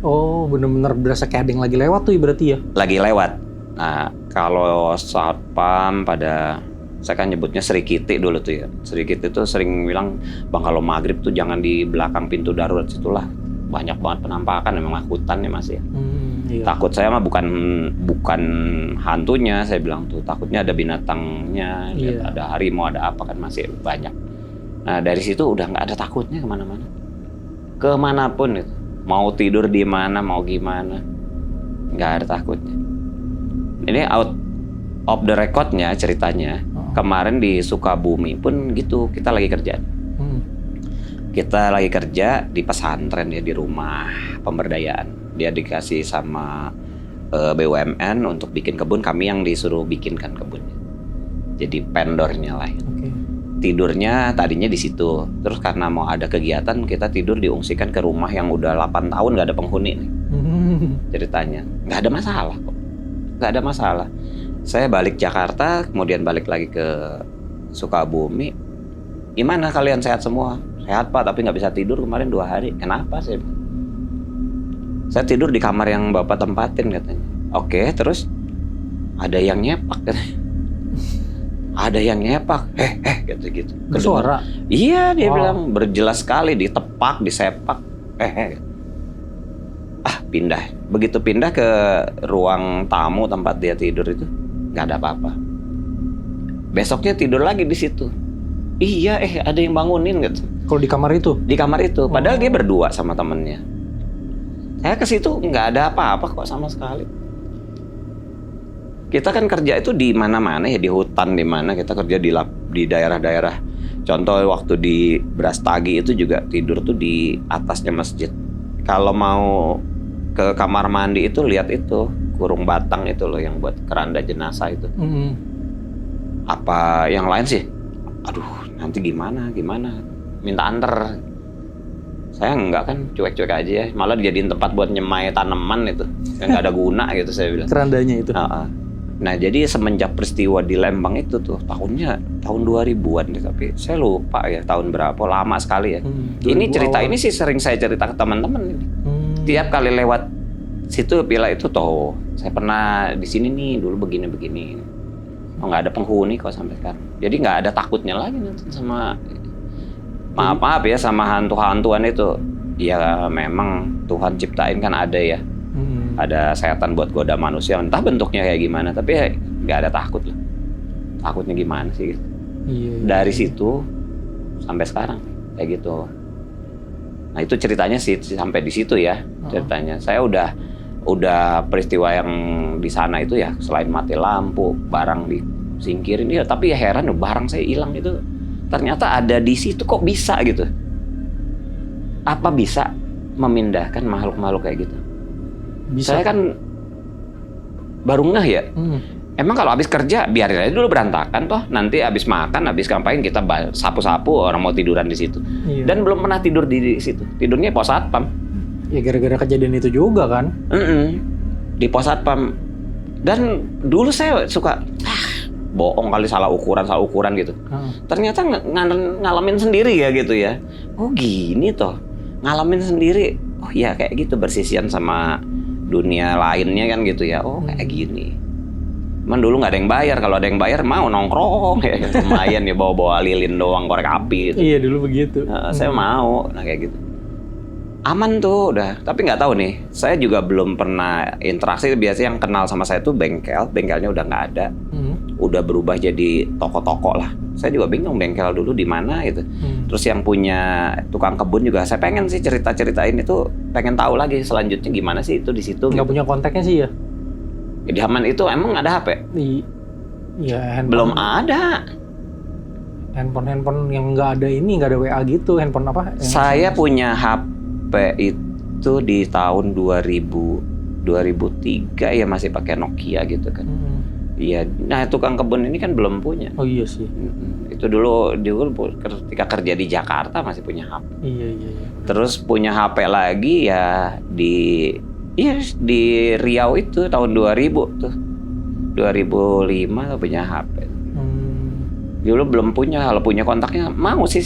Oh, bener-bener berasa kayak ada yang lagi lewat tuh berarti ya? Lagi lewat. Nah, kalau satpam pada, saya kan nyebutnya Sri Kiti dulu tuh ya. Sri Kiti tuh sering bilang, bang kalau maghrib tuh jangan di belakang pintu darurat situlah. Banyak banget penampakan, memang hutan ya mas ya. Iya. Takut saya mah bukan hantunya, saya bilang tuh. Takutnya ada binatangnya, ada harimau, ada apa kan masih banyak. Nah dari situ udah nggak ada takutnya kemana-mana, kemanapun itu, mau tidur di mana, mau gimana, nggak ada takutnya. Ini out of the recordnya ceritanya, kemarin di Sukabumi pun gitu, kita lagi kerja. Kita lagi kerja di pesantren ya, di rumah pemberdayaan. Dia dikasih sama BUMN untuk bikin kebun, kami yang disuruh bikinkan kebunnya. jadi pendornya lah. Oke. Tidurnya tadinya di situ. Terus karena mau ada kegiatan, kita tidur diungsikan ke rumah yang udah 8 tahun nggak ada penghuni nih. Ceritanya nggak ada masalah kok, nggak ada masalah. Saya balik Jakarta, kemudian balik lagi ke Sukabumi. Gimana kalian, sehat semua? Sehat Pak, tapi nggak bisa tidur kemarin 2 hari. Kenapa sih? Saya tidur di kamar yang Bapak tempatin katanya. Oke, terus ada yang nyepak katanya. Ada yang nyepak, gitu-gitu. Bersuara? Iya, dia bilang berjelas sekali, ditepak, disepak. Pindah. Begitu pindah ke ruang tamu tempat dia tidur itu, nggak ada apa-apa. Besoknya tidur lagi di situ. Iya, ada yang bangunin gitu. Kalau di kamar itu? Di kamar itu, padahal dia berdua sama temennya. Saya ke situ nggak ada apa-apa kok sama sekali. Kita kan kerja itu di mana-mana ya, di hutan di mana, kita kerja di daerah-daerah. Contoh waktu di Brastagi itu juga tidur tuh di atasnya masjid. Kalau mau ke kamar mandi itu lihat itu kurung batang itu loh yang buat keranda jenazah itu. Apa yang lain sih? Aduh, nanti gimana? Minta anter. Saya enggak kan, cuek-cuek aja ya. Malah dijadiin tempat buat nyemai tanaman itu. Yang nggak ada guna gitu saya bilang. Kerandanya itu. Nah, jadi semenjak peristiwa di Lembang itu tuh tahun 2000-an deh, tapi saya lupa ya tahun berapa, lama sekali ya. Ini cerita ini sih sering saya cerita ke teman-teman ini. Tiap kali lewat situ villa itu toh, saya pernah di sini nih dulu begini-begini. Oh, nggak ada penghuni kok sampai sekarang. Jadi nggak ada takutnya lagi nanti sama maaf ya sama hantu-hantuan itu. Ya memang Tuhan ciptain kan ada ya. Ada setan buat goda manusia, entah bentuknya kayak gimana, tapi ya nggak ada takut lah. Takutnya gimana sih gitu. Dari situ sampai sekarang kayak gitu. Nah itu ceritanya sih sampai di situ ya ceritanya. Saya udah peristiwa yang di sana itu ya, selain mati lampu, barang disingkirin ya, tapi ya heran barang saya hilang itu ternyata ada di situ, kok bisa gitu. Apa bisa memindahkan makhluk-makhluk kayak gitu? Bisa. Saya kan baru ngeh ya. Emang kalau habis kerja biarin aja dulu berantakan toh. Nanti habis makan, habis ngapain kita sapu-sapu, orang mau tiduran di situ. Dan belum pernah tidur di situ. Tidurnya pos satpam. Ya gara-gara kejadian itu juga kan. Di pos satpam. Dan dulu saya suka bohong kali, salah ukuran gitu. Ternyata ngalamin sendiri ya gitu ya. Oh gini toh. Ngalamin sendiri. Oh iya kayak gitu, bersisian sama dunia lainnya kan gitu ya. Oh kayak gini. Cuman dulu nggak ada yang bayar. Kalau ada yang bayar mau nongkrong ya. Lumayan ya bawa-bawa lilin doang, korek api gitu. Iya dulu begitu. Saya mau. Nah kayak gitu. Aman tuh udah. Tapi nggak tahu nih. Saya juga belum pernah interaksi. Biasanya yang kenal sama saya tuh bengkel. Bengkelnya udah nggak ada. Udah berubah jadi toko-toko lah. Saya juga bingung bengkel dulu di mana gitu. Terus yang punya tukang kebun juga saya pengen sih cerita-ceritain itu, pengen tahu lagi selanjutnya gimana sih itu di situ. Nggak punya kontaknya sih ya. Di zaman itu emang ada HP? Iya, handphone. Belum ada. Handphone yang nggak ada ini, nggak ada WA gitu. Handphone apa? Saya punya HP itu di tahun 2003 ya, masih pakai Nokia gitu kan. Iya, nah tukang kebun ini kan belum punya. Oh iya sih. Itu dulu ketika kerja di Jakarta masih punya HP. Iya. Terus punya HP lagi ya di Riau itu tahun 2000 tuh. 2005 tuh punya HP. Dulu belum punya, kalau punya kontaknya mau sih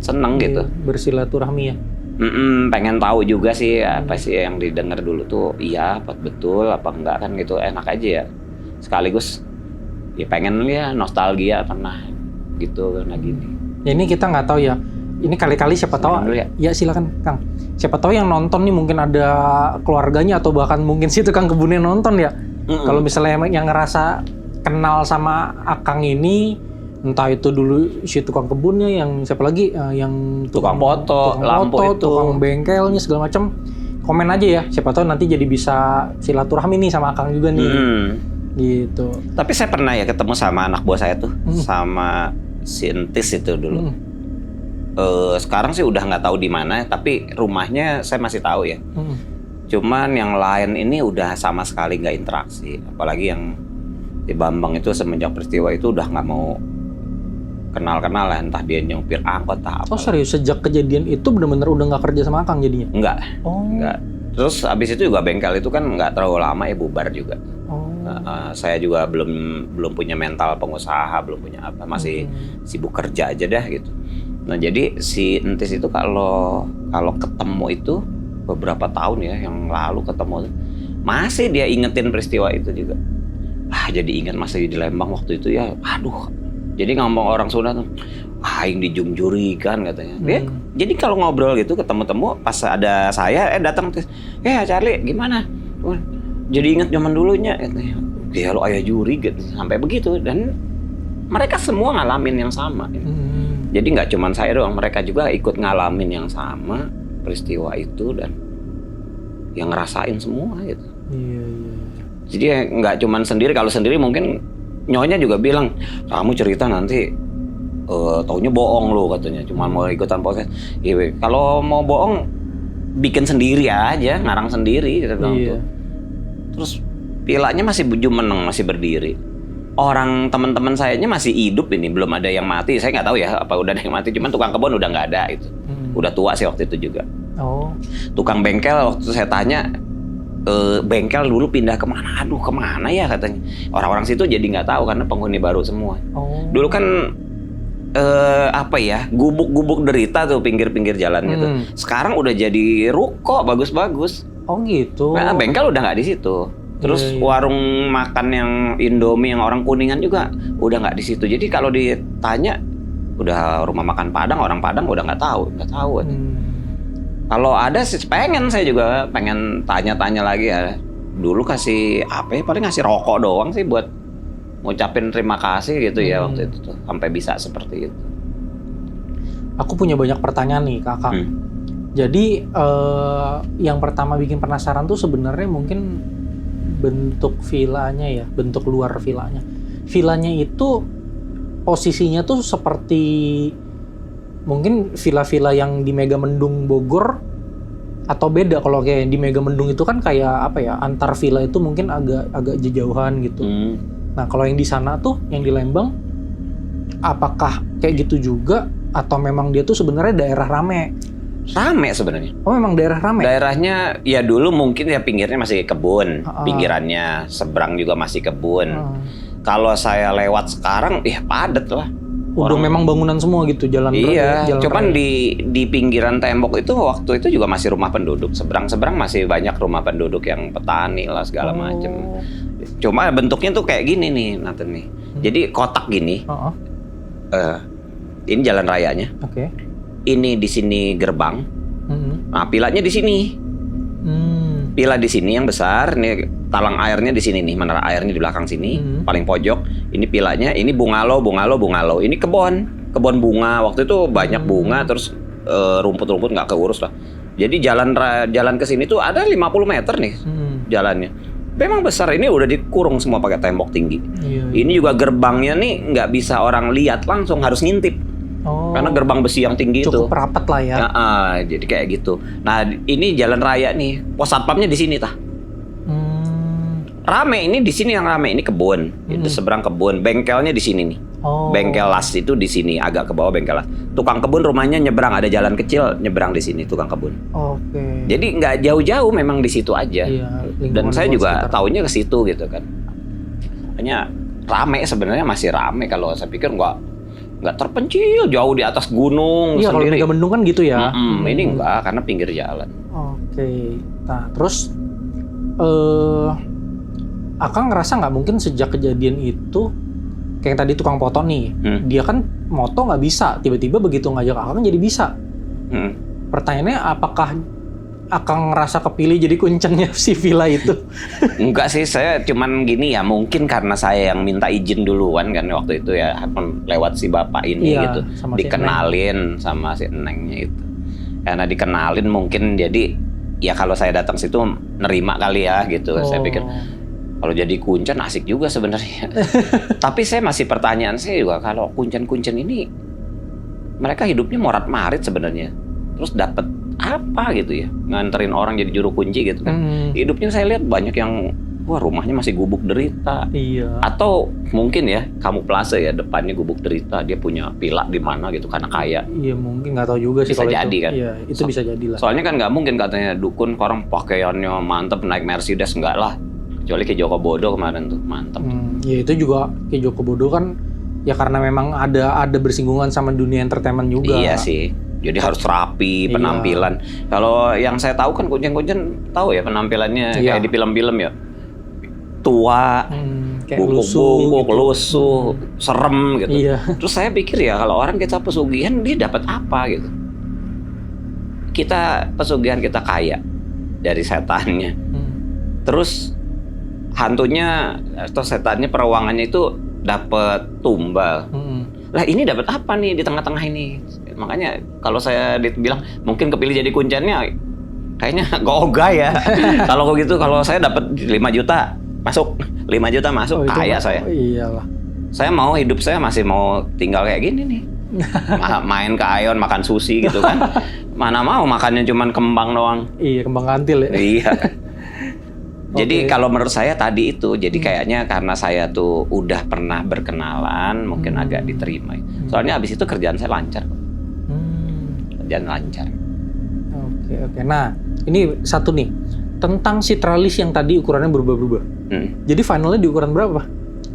seneng gitu. Bersilaturahmi ya. Pengen tahu juga sih apa sih yang didengar dulu tuh, iya apa betul apa enggak kan gitu, enak aja ya. Sekaligus ya pengen ya nostalgia pernah gitu karena gini. Ya ini kita nggak tahu ya. Ini kali-kali siapa tahu ya silakan Kang. Siapa tahu yang nonton nih mungkin ada keluarganya atau bahkan mungkin si tukang kebunnya nonton ya. Kalau misalnya yang ngerasa kenal sama Akang ini, entah itu dulu si tukang kebunnya, yang siapa lagi yang tukang foto, lampu itu, tukang bengkelnya segala macam. Komen aja ya. Siapa tahu nanti jadi bisa silaturahmi nih sama Akang juga nih. Gitu. Tapi saya pernah ya ketemu sama anak buah saya tuh, sama Sintis itu dulu. Sekarang sih udah nggak tahu di mana, tapi rumahnya saya masih tahu ya. Cuman yang lain ini udah sama sekali nggak interaksi, apalagi yang Si Bambang itu semenjak peristiwa itu udah nggak mau kenal-kenal lah, entah dia nyopir angkot atau apa. Oh serius, sejak kejadian itu bener-bener udah nggak kerja sama Akang jadinya? Enggak, Oh. enggak. Terus abis itu juga bengkel itu kan nggak terlalu lama ya bubar juga. Oh. Saya juga belum punya mental pengusaha, belum punya apa, masih sibuk kerja aja dah gitu. Nah jadi si Entis itu kalau ketemu itu beberapa tahun ya yang lalu ketemu, masih dia ingetin peristiwa itu juga. Jadi ingat masih di Lembang waktu itu ya, aduh. Jadi ngomong orang Sunda tuh, yang dijungjurikan katanya. Jadi kalau ngobrol gitu ketemu-temu pas ada saya datang terus, Charlie gimana? Jadi ingat zaman dulunya katanya. Ya lo ayah juri gitu sampai begitu, dan mereka semua ngalamin yang sama. Jadi nggak cuma saya doang, mereka juga ikut ngalamin yang sama peristiwa itu dan yang ngerasain semua gitu. Iya. Jadi nggak cuma sendiri, kalau sendiri mungkin nyonya juga bilang, kamu cerita nanti taunya bohong lo katanya, cuma mau ikutan podcast. Iya, kalau mau bohong bikin sendiri aja, ngarang sendiri gitu bilang tuh. Terus pilanya masih jumeneng, masih berdiri. Orang teman-teman sayanya masih hidup ini, belum ada yang mati. Saya nggak tahu ya apa udah ada yang mati, cuman tukang kebun udah nggak ada itu. Udah tua sih waktu itu juga. Oh. Tukang bengkel waktu saya tanya, bengkel dulu pindah kemana? Aduh kemana ya katanya. Orang-orang situ jadi nggak tahu karena penghuni baru semua. Oh. Dulu kan gubuk-gubuk derita tuh pinggir-pinggir jalan gitu. Sekarang udah jadi ruko bagus-bagus. Oh gitu. Nah, bengkel udah nggak di situ. Terus warung makan yang Indomie yang orang Kuningan juga udah nggak di situ. Jadi kalau ditanya udah rumah makan Padang, orang Padang udah nggak tahu. Kalau ada sih saya juga pengen tanya-tanya lagi ya. Dulu kasih apa ya, paling ngasih rokok doang sih buat ngucapin terima kasih gitu ya waktu itu tuh, sampai bisa seperti itu. Aku punya banyak pertanyaan nih Kakak. Jadi yang pertama bikin penasaran tuh sebenarnya mungkin bentuk villanya ya, bentuk luar villanya. Villanya itu posisinya tuh seperti mungkin villa-villa yang di Megamendung Bogor, atau beda? Kalau kayak di Megamendung itu kan kayak apa ya, antar villa itu mungkin agak jauhan gitu. Nah kalau yang di sana tuh, yang di Lembang, apakah kayak gitu juga atau memang dia tuh sebenarnya daerah rame? Rame sebenarnya. Oh memang daerah rame? Daerahnya ya dulu mungkin ya pinggirnya masih kebun, pinggirannya, seberang juga masih kebun. Kalau saya lewat sekarang, padat lah. Udah memang bangunan semua gitu, jalan Iya, cuman di pinggiran tembok itu waktu itu juga masih rumah penduduk. Seberang-seberang masih banyak rumah penduduk yang petani lah segala macem. Cuma bentuknya tuh kayak gini nih, Nathan nih. Jadi kotak gini. Ini jalan rayanya. Oke. Ini di sini gerbang. Nah, pilanya di sini. Pila di sini yang besar, ini talang airnya di sini nih, menara airnya di belakang sini, paling pojok. Ini pilanya, ini bungalow. Ini kebun bunga. Waktu itu banyak bunga, terus rumput-rumput nggak keurus lah. Jadi jalan ke sini tuh ada 50 meter nih jalannya. Memang besar, ini udah dikurung semua pakai tembok tinggi. Ini juga gerbangnya nih nggak bisa orang lihat langsung, harus ngintip. Karena gerbang besi yang tinggi itu. Cukup rapat lah ya. Jadi kayak gitu. Nah, ini jalan raya nih. Pos satpamnya di sini tah. Rame ini di sini yang rame. Ini kebun. Itu seberang kebun. Bengkelnya di sini nih. Bengkel las itu di sini, agak ke bawah bengkel las. Tukang kebun rumahnya nyebrang, ada jalan kecil nyebrang di sini tukang kebun. Jadi nggak jauh-jauh, memang di situ aja. Dan saya juga taunya ke situ gitu kan. Hanya rame sebenarnya, masih rame. Kalau saya pikir nggak terpencil jauh di atas gunung. Iya, kalau Megamendung kan gitu ya. Ini enggak, karena pinggir jalan. Nah terus Akang ngerasa nggak mungkin sejak kejadian itu, kayak yang tadi tukang foto nih, dia kan moto nggak bisa, tiba-tiba begitu ngajak Akang jadi bisa. Pertanyaannya, apakah Akang ngerasa kepilih jadi kuncennya si villa itu? Enggak sih, saya cuman gini ya, mungkin karena saya yang minta izin duluan kan waktu itu ya, lewat si bapak ini gitu, dikenalin sama si Nengnya itu. Karena dikenalin mungkin jadi ya kalau saya datang situ nerima kali ya gitu. Saya pikir kalau jadi kuncen asik juga sebenarnya. Tapi saya masih pertanyaan saya juga, kalau kuncen-kuncen ini mereka hidupnya morat-marit sebenarnya. Terus dapat apa gitu ya, nganterin orang jadi juru kunci gitu kan. Hidupnya saya lihat banyak yang wah rumahnya masih gubuk derita. Iya. Atau mungkin ya kamuflase ya, depannya gubuk derita, dia punya villa di mana gitu karena kaya. Iya mungkin, nggak tahu juga sih Bisa kalau jadi itu. kan? Iya, itu bisa jadi lah. Soalnya kan nggak mungkin katanya dukun orang pakaiannya mantep naik Mercedes, enggak lah. Kecuali kayak Joko Bodo kemarin tuh mantep. Ya itu juga kayak Joko Bodo kan ya karena memang ada bersinggungan sama dunia entertainment juga. Iya sih. Jadi harus rapi penampilan. Kalau yang saya tahu kan kuncen-kuncen tahu ya penampilannya kayak di film-film ya. Tua, kayak bungkuk-bungkuk, lusuh, serem gitu. Iya. Terus saya pikir ya kalau orang kita pesugihan dia dapat apa gitu. Kita pesugihan kita kaya dari setannya. Terus hantunya atau setannya perawangannya itu dapat tumbal. Lah ini dapat apa nih di tengah-tengah ini? Makanya kalau saya dibilang mungkin kepilih jadi kuncennya kayaknya goga ya. Kalau gitu kalau saya dapat 5 juta masuk, 5 juta masuk kaya saya. Iyalah. Saya mau hidup saya masih mau tinggal kayak gini nih. Main ke Aeon makan sushi gitu kan. Mana mau makannya cuman kembang doang. Iya, kembang kantil ya. Iya. Jadi kalau menurut saya tadi itu, jadi kayaknya karena saya tuh udah pernah berkenalan, mungkin agak diterima. Soalnya abis itu kerjaan saya lancar kok. Kerjaan lancar. Oke. Nah, ini satu nih. Tentang si tralis yang tadi ukurannya berubah-ubah. Jadi finalnya di ukuran berapa?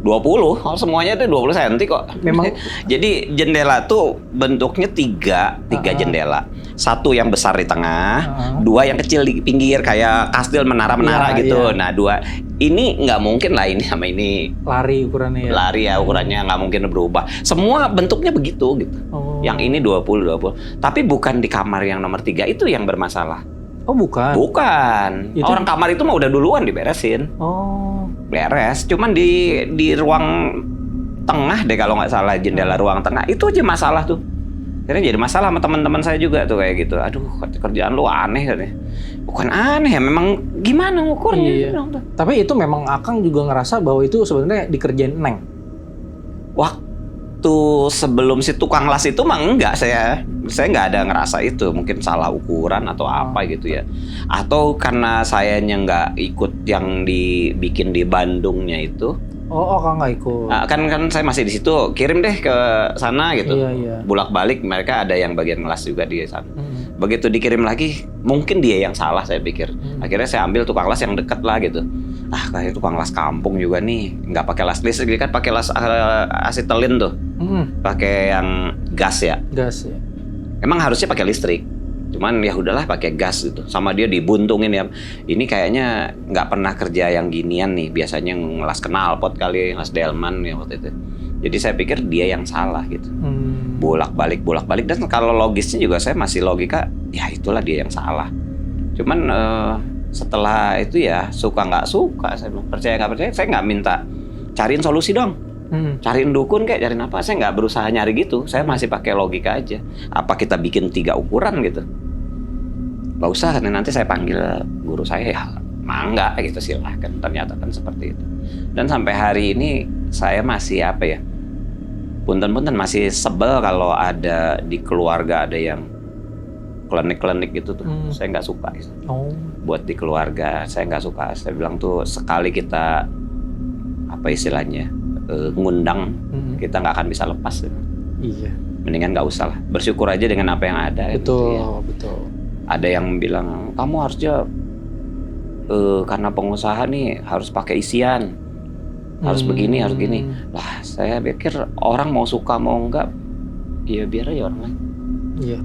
20, semuanya itu 20 cm kok. Memang. Jadi jendela tuh bentuknya tiga jendela. Satu yang besar di tengah, 2 yang kecil di pinggir kayak kastil menara-menara gitu. Nah 2 ini nggak mungkin lah ini sama ini. Lari ukurannya ya. Lari ya ukurannya nggak mungkin berubah. Semua bentuknya begitu gitu. Yang ini 20. Tapi bukan di kamar yang nomor 3 itu yang bermasalah. Oh bukan? Bukan. Itu... Orang kamar itu mah udah duluan diberesin. Beres. Cuman di ruang tengah deh kalau nggak salah, jendela ruang tengah itu aja masalah tuh. Akhirnya jadi masalah sama teman-teman saya juga tuh kayak gitu. Aduh, kerjaan lu aneh katanya. Bukan aneh ya, memang gimana ngukurnya. Iya. Tapi itu memang Akang juga ngerasa bahwa itu sebenarnya dikerjain Neng. Waktu sebelum si tukang las itu mah enggak, saya nggak ada ngerasa itu. Mungkin salah ukuran atau apa gitu ya. Atau karena sayanya nggak ikut yang dibikin di Bandungnya itu. Kang nggak ikut. Kan saya masih di situ, kirim deh ke sana gitu. Iya. Bulak-balik mereka ada yang bagian ngelas juga di sana. Begitu dikirim lagi, mungkin dia yang salah saya pikir. Akhirnya saya ambil tukang las yang dekat lah gitu. Kayak tukang las kampung juga nih, nggak pakai las listrik kan, pakai las asetilin tuh. Pakai yang gas ya. Gas ya. Emang harusnya pakai listrik. Cuman ya udahlah pakai gas gitu. Sama dia dibuntungin ya. Ini kayaknya nggak pernah kerja yang ginian nih. Biasanya ngelas knalpot kali, ngelas delman ya waktu itu. Jadi saya pikir dia yang salah gitu. Bolak-balik. Dan kalau logisnya juga saya masih logika, ya itulah dia yang salah. Cuman setelah itu ya suka nggak suka, saya bilang percaya nggak percaya, saya nggak minta cariin solusi dong. Cariin dukun kayak cariin apa, saya nggak berusaha nyari gitu. Saya masih pakai logika aja. Apa kita bikin 3 ukuran gitu? Gak usah, nanti saya panggil guru saya ya mangga gitu, silahkan. Ternyata kan seperti itu. Dan sampai hari ini saya masih apa ya, punten-punten masih sebel kalau ada di keluarga ada yang klinik-klinik gitu tuh. Saya nggak suka gitu. Buat di keluarga saya nggak suka. Saya bilang tuh sekali kita apa istilahnya ngundang, kita nggak akan bisa lepas. Iya. Mendingan nggak usah lah. Bersyukur aja dengan apa yang ada. Betul, gitu ya. betul. Ada yang bilang kamu harusnya karena pengusaha nih harus pakai isian, harus begini, harus gini. Lah saya pikir orang mau suka mau enggak, ya biar aja orang lain. Iya.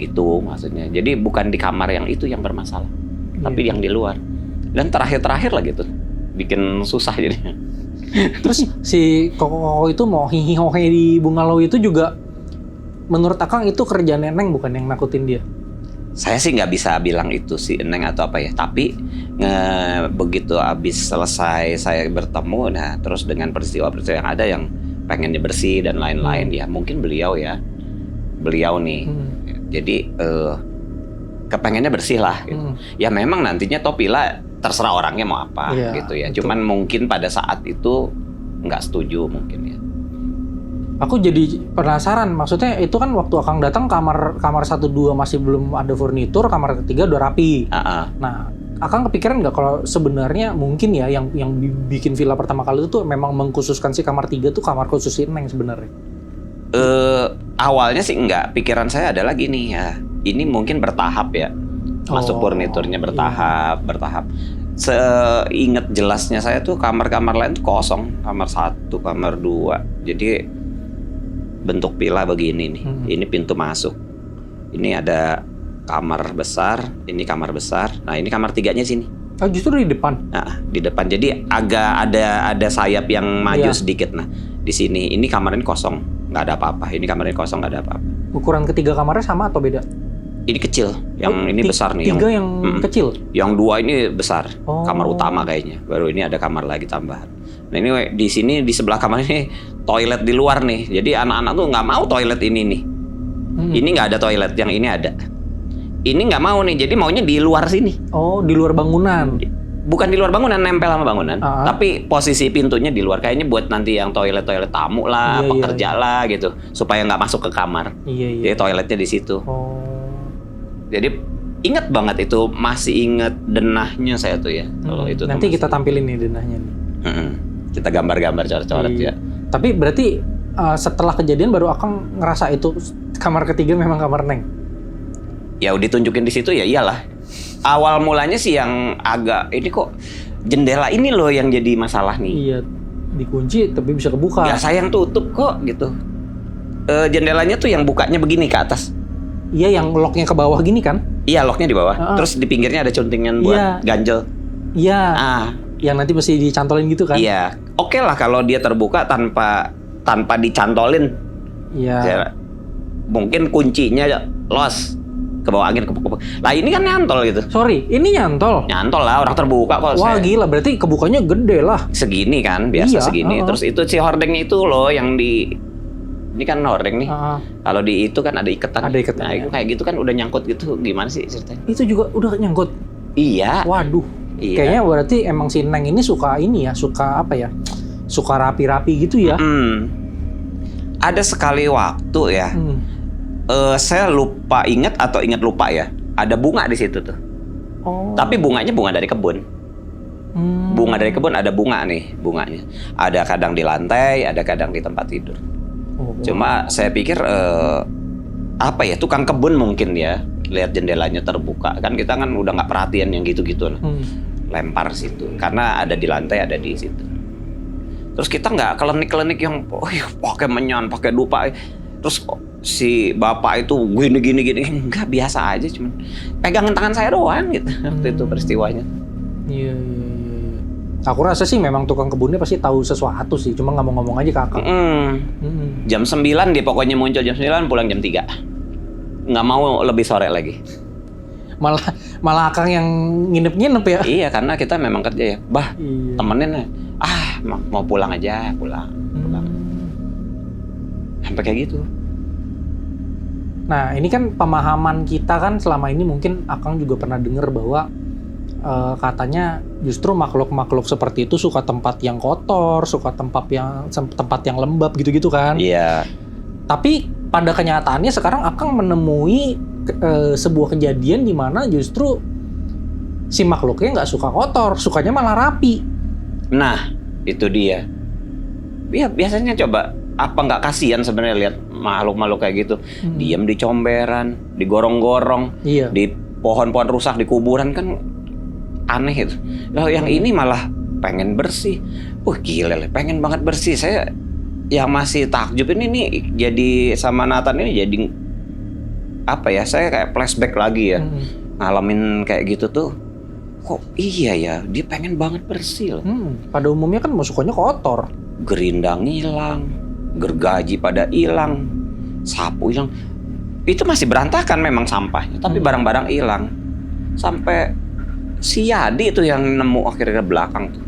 Gitu maksudnya. Jadi bukan di kamar yang itu yang bermasalah, tapi yang di luar. Dan terakhir lah gitu, bikin susah jadinya. Terus si Koko itu mau hihi-hohe di bungalow itu juga menurut Akang itu kerjaan Neng bukan yang nakutin dia? Saya sih nggak bisa bilang itu si Neng atau apa ya, tapi begitu abis selesai saya bertemu, nah terus dengan peristiwa-peristiwa yang ada yang pengennya bersih dan lain-lain, ya mungkin beliau nih, jadi kepengennya bersih lah gitu. Ya memang nantinya Topila terserah orangnya mau apa gitu ya, betul. Cuman mungkin pada saat itu nggak setuju mungkin ya. Aku jadi penasaran, maksudnya itu kan waktu Akang datang kamar 1-2 masih belum ada furnitur, kamar ketiga udah rapi. Nah, Akang kepikiran nggak kalau sebenarnya mungkin ya yang bikin villa pertama kali itu tuh memang mengkhususkan si kamar 3 tuh kamar khusus si Neng sebenarnya? Awalnya sih enggak. Pikiran saya adalah gini ya. Ini mungkin bertahap ya. Masuk furniturnya bertahap. Seingat jelasnya saya tuh kamar-kamar lain tuh kosong. Kamar 1, kamar 2. Jadi bentuk villa begini nih. Ini pintu masuk. Ini ada kamar besar, ini kamar besar. Nah, ini kamar 3-nya sini. Oh, justru di depan. Nah, di depan. Jadi agak ada sayap yang maju sedikit. Nah, di sini ini kamarnya kosong, nggak ada apa-apa. Ini kamarnya kosong, nggak ada apa-apa. Ukuran ketiga kamarnya sama atau beda? Ini kecil, yang ini besar nih. 3 yang kecil. Yang 2 ini besar, Oh. kamar utama kayaknya. Baru ini ada kamar lagi tambahan. Nah, ini di sini di sebelah kamar ini toilet di luar nih. Jadi anak-anak tuh nggak mau toilet ini nih. Ini nggak ada toilet, yang ini ada. Ini nggak mau nih, jadi maunya di luar sini. Oh, di luar bangunan. Bukan di luar bangunan, nempel sama bangunan. Tapi posisi pintunya di luar. Kayaknya buat nanti yang toilet tamu lah, pekerja lah gitu. Supaya nggak masuk ke kamar. Iya. Jadi toiletnya di situ. Oh. Jadi ingat banget itu, masih inget denahnya saya tuh ya. Kalau itu nanti kita tampilin nih denahnya nih. Kita gambar-gambar coret-coret ya. Tapi berarti setelah kejadian baru Akang ngerasa itu kamar ketiga memang kamar Neng? Ya udah ditunjukin di situ ya iyalah. Awal mulanya sih yang agak ini kok jendela ini loh yang jadi masalah nih. Iya, dikunci tapi bisa kebuka. Ya sayang tutup kok gitu. Jendelanya tuh yang bukanya begini ke atas. Iya, yang locknya ke bawah gini kan? Iya, locknya di bawah. Terus di pinggirnya ada cuntingan buat ganjel. Iya. Ah, yang nanti mesti dicantolin gitu kan? iya. Oke lah kalau dia terbuka tanpa dicantolin. Iya. Ya, mungkin kuncinya los ke bawah angin kepuk-kepuk. Lah ini kan nyantol gitu. Sorry, ini nyantol. Nyantol lah, orang terbuka kok. Wah, gila, berarti kebukanya gede lah. Segini kan, biasa Iya, segini. Terus itu si hordengnya itu loh yang ini kan hordeng nih. Kalau di itu kan ada ikatan. Ada ikatan. Nah, itu kayak gitu kan udah nyangkut gitu. Gimana sih ceritanya? Itu juga udah nyangkut. Iya. Waduh. Iya. Kayaknya berarti emang si Neng ini suka ini ya, suka apa ya? Suka rapi-rapi gitu ya. Ada sekali waktu ya. Saya lupa ingat atau ingat lupa ya. Ada bunga di situ tuh. Oh. Tapi bunganya bunga dari kebun. Bunga dari kebun, ada bunga nih bunganya. Ada kadang di lantai, ada kadang di tempat tidur. Cuma saya pikir apa ya, tukang kebun mungkin ya, lihat jendelanya terbuka kan, kita kan udah nggak perhatian yang gitu-gitu lah. Lempar situ karena ada di lantai, ada di situ. Terus kita nggak klenik-klenik yang pakai menyan, pakai dupa. Terus si bapak itu gini enggak, biasa aja, cuman pegangan tangan saya doang gitu. Waktu itu peristiwanya. Iya. Aku rasa sih memang tukang kebunnya pasti tahu sesuatu sih, cuma nggak mau ngomong aja ke Akang. Jam 9 dia pokoknya muncul, jam 9 pulang jam 3. Nggak mau lebih sore lagi. Malah Akang yang nginep-nginep ya. Iya, karena kita memang kerja ya. Temenin mau pulang aja, pulang. Sampai kayak gitu. Nah, ini kan pemahaman kita kan selama ini, mungkin Akang juga pernah dengar bahwa katanya justru makhluk-makhluk seperti itu suka tempat yang kotor, suka tempat yang lembab gitu-gitu kan. Iya. Tapi pada kenyataannya sekarang Akang menemui sebuah kejadian di mana justru si makhluknya nggak suka kotor, sukanya malah rapi. Nah, itu dia. Iya, biasanya coba apa nggak kasihan sebenarnya lihat makhluk-makhluk kayak gitu. Diam di comberan, di gorong-gorong, di pohon-pohon rusak, di kuburan, kan aneh itu. Loh, yang ini malah pengen bersih. Gila, pengen banget bersih. Saya yang masih takjub ini nih, jadi sama Nathan ini jadi apa ya, saya kayak flashback lagi ya. Ngalamin kayak gitu tuh. Kok iya ya, dia pengen banget bersih loh. Pada umumnya kan sukanya kotor. Gerindang hilang, gergaji pada hilang, sapu hilang. Itu masih berantakan memang sampahnya, tapi barang-barang hilang. Sampai si Yadi itu yang nemu akhirnya ke belakang tuh.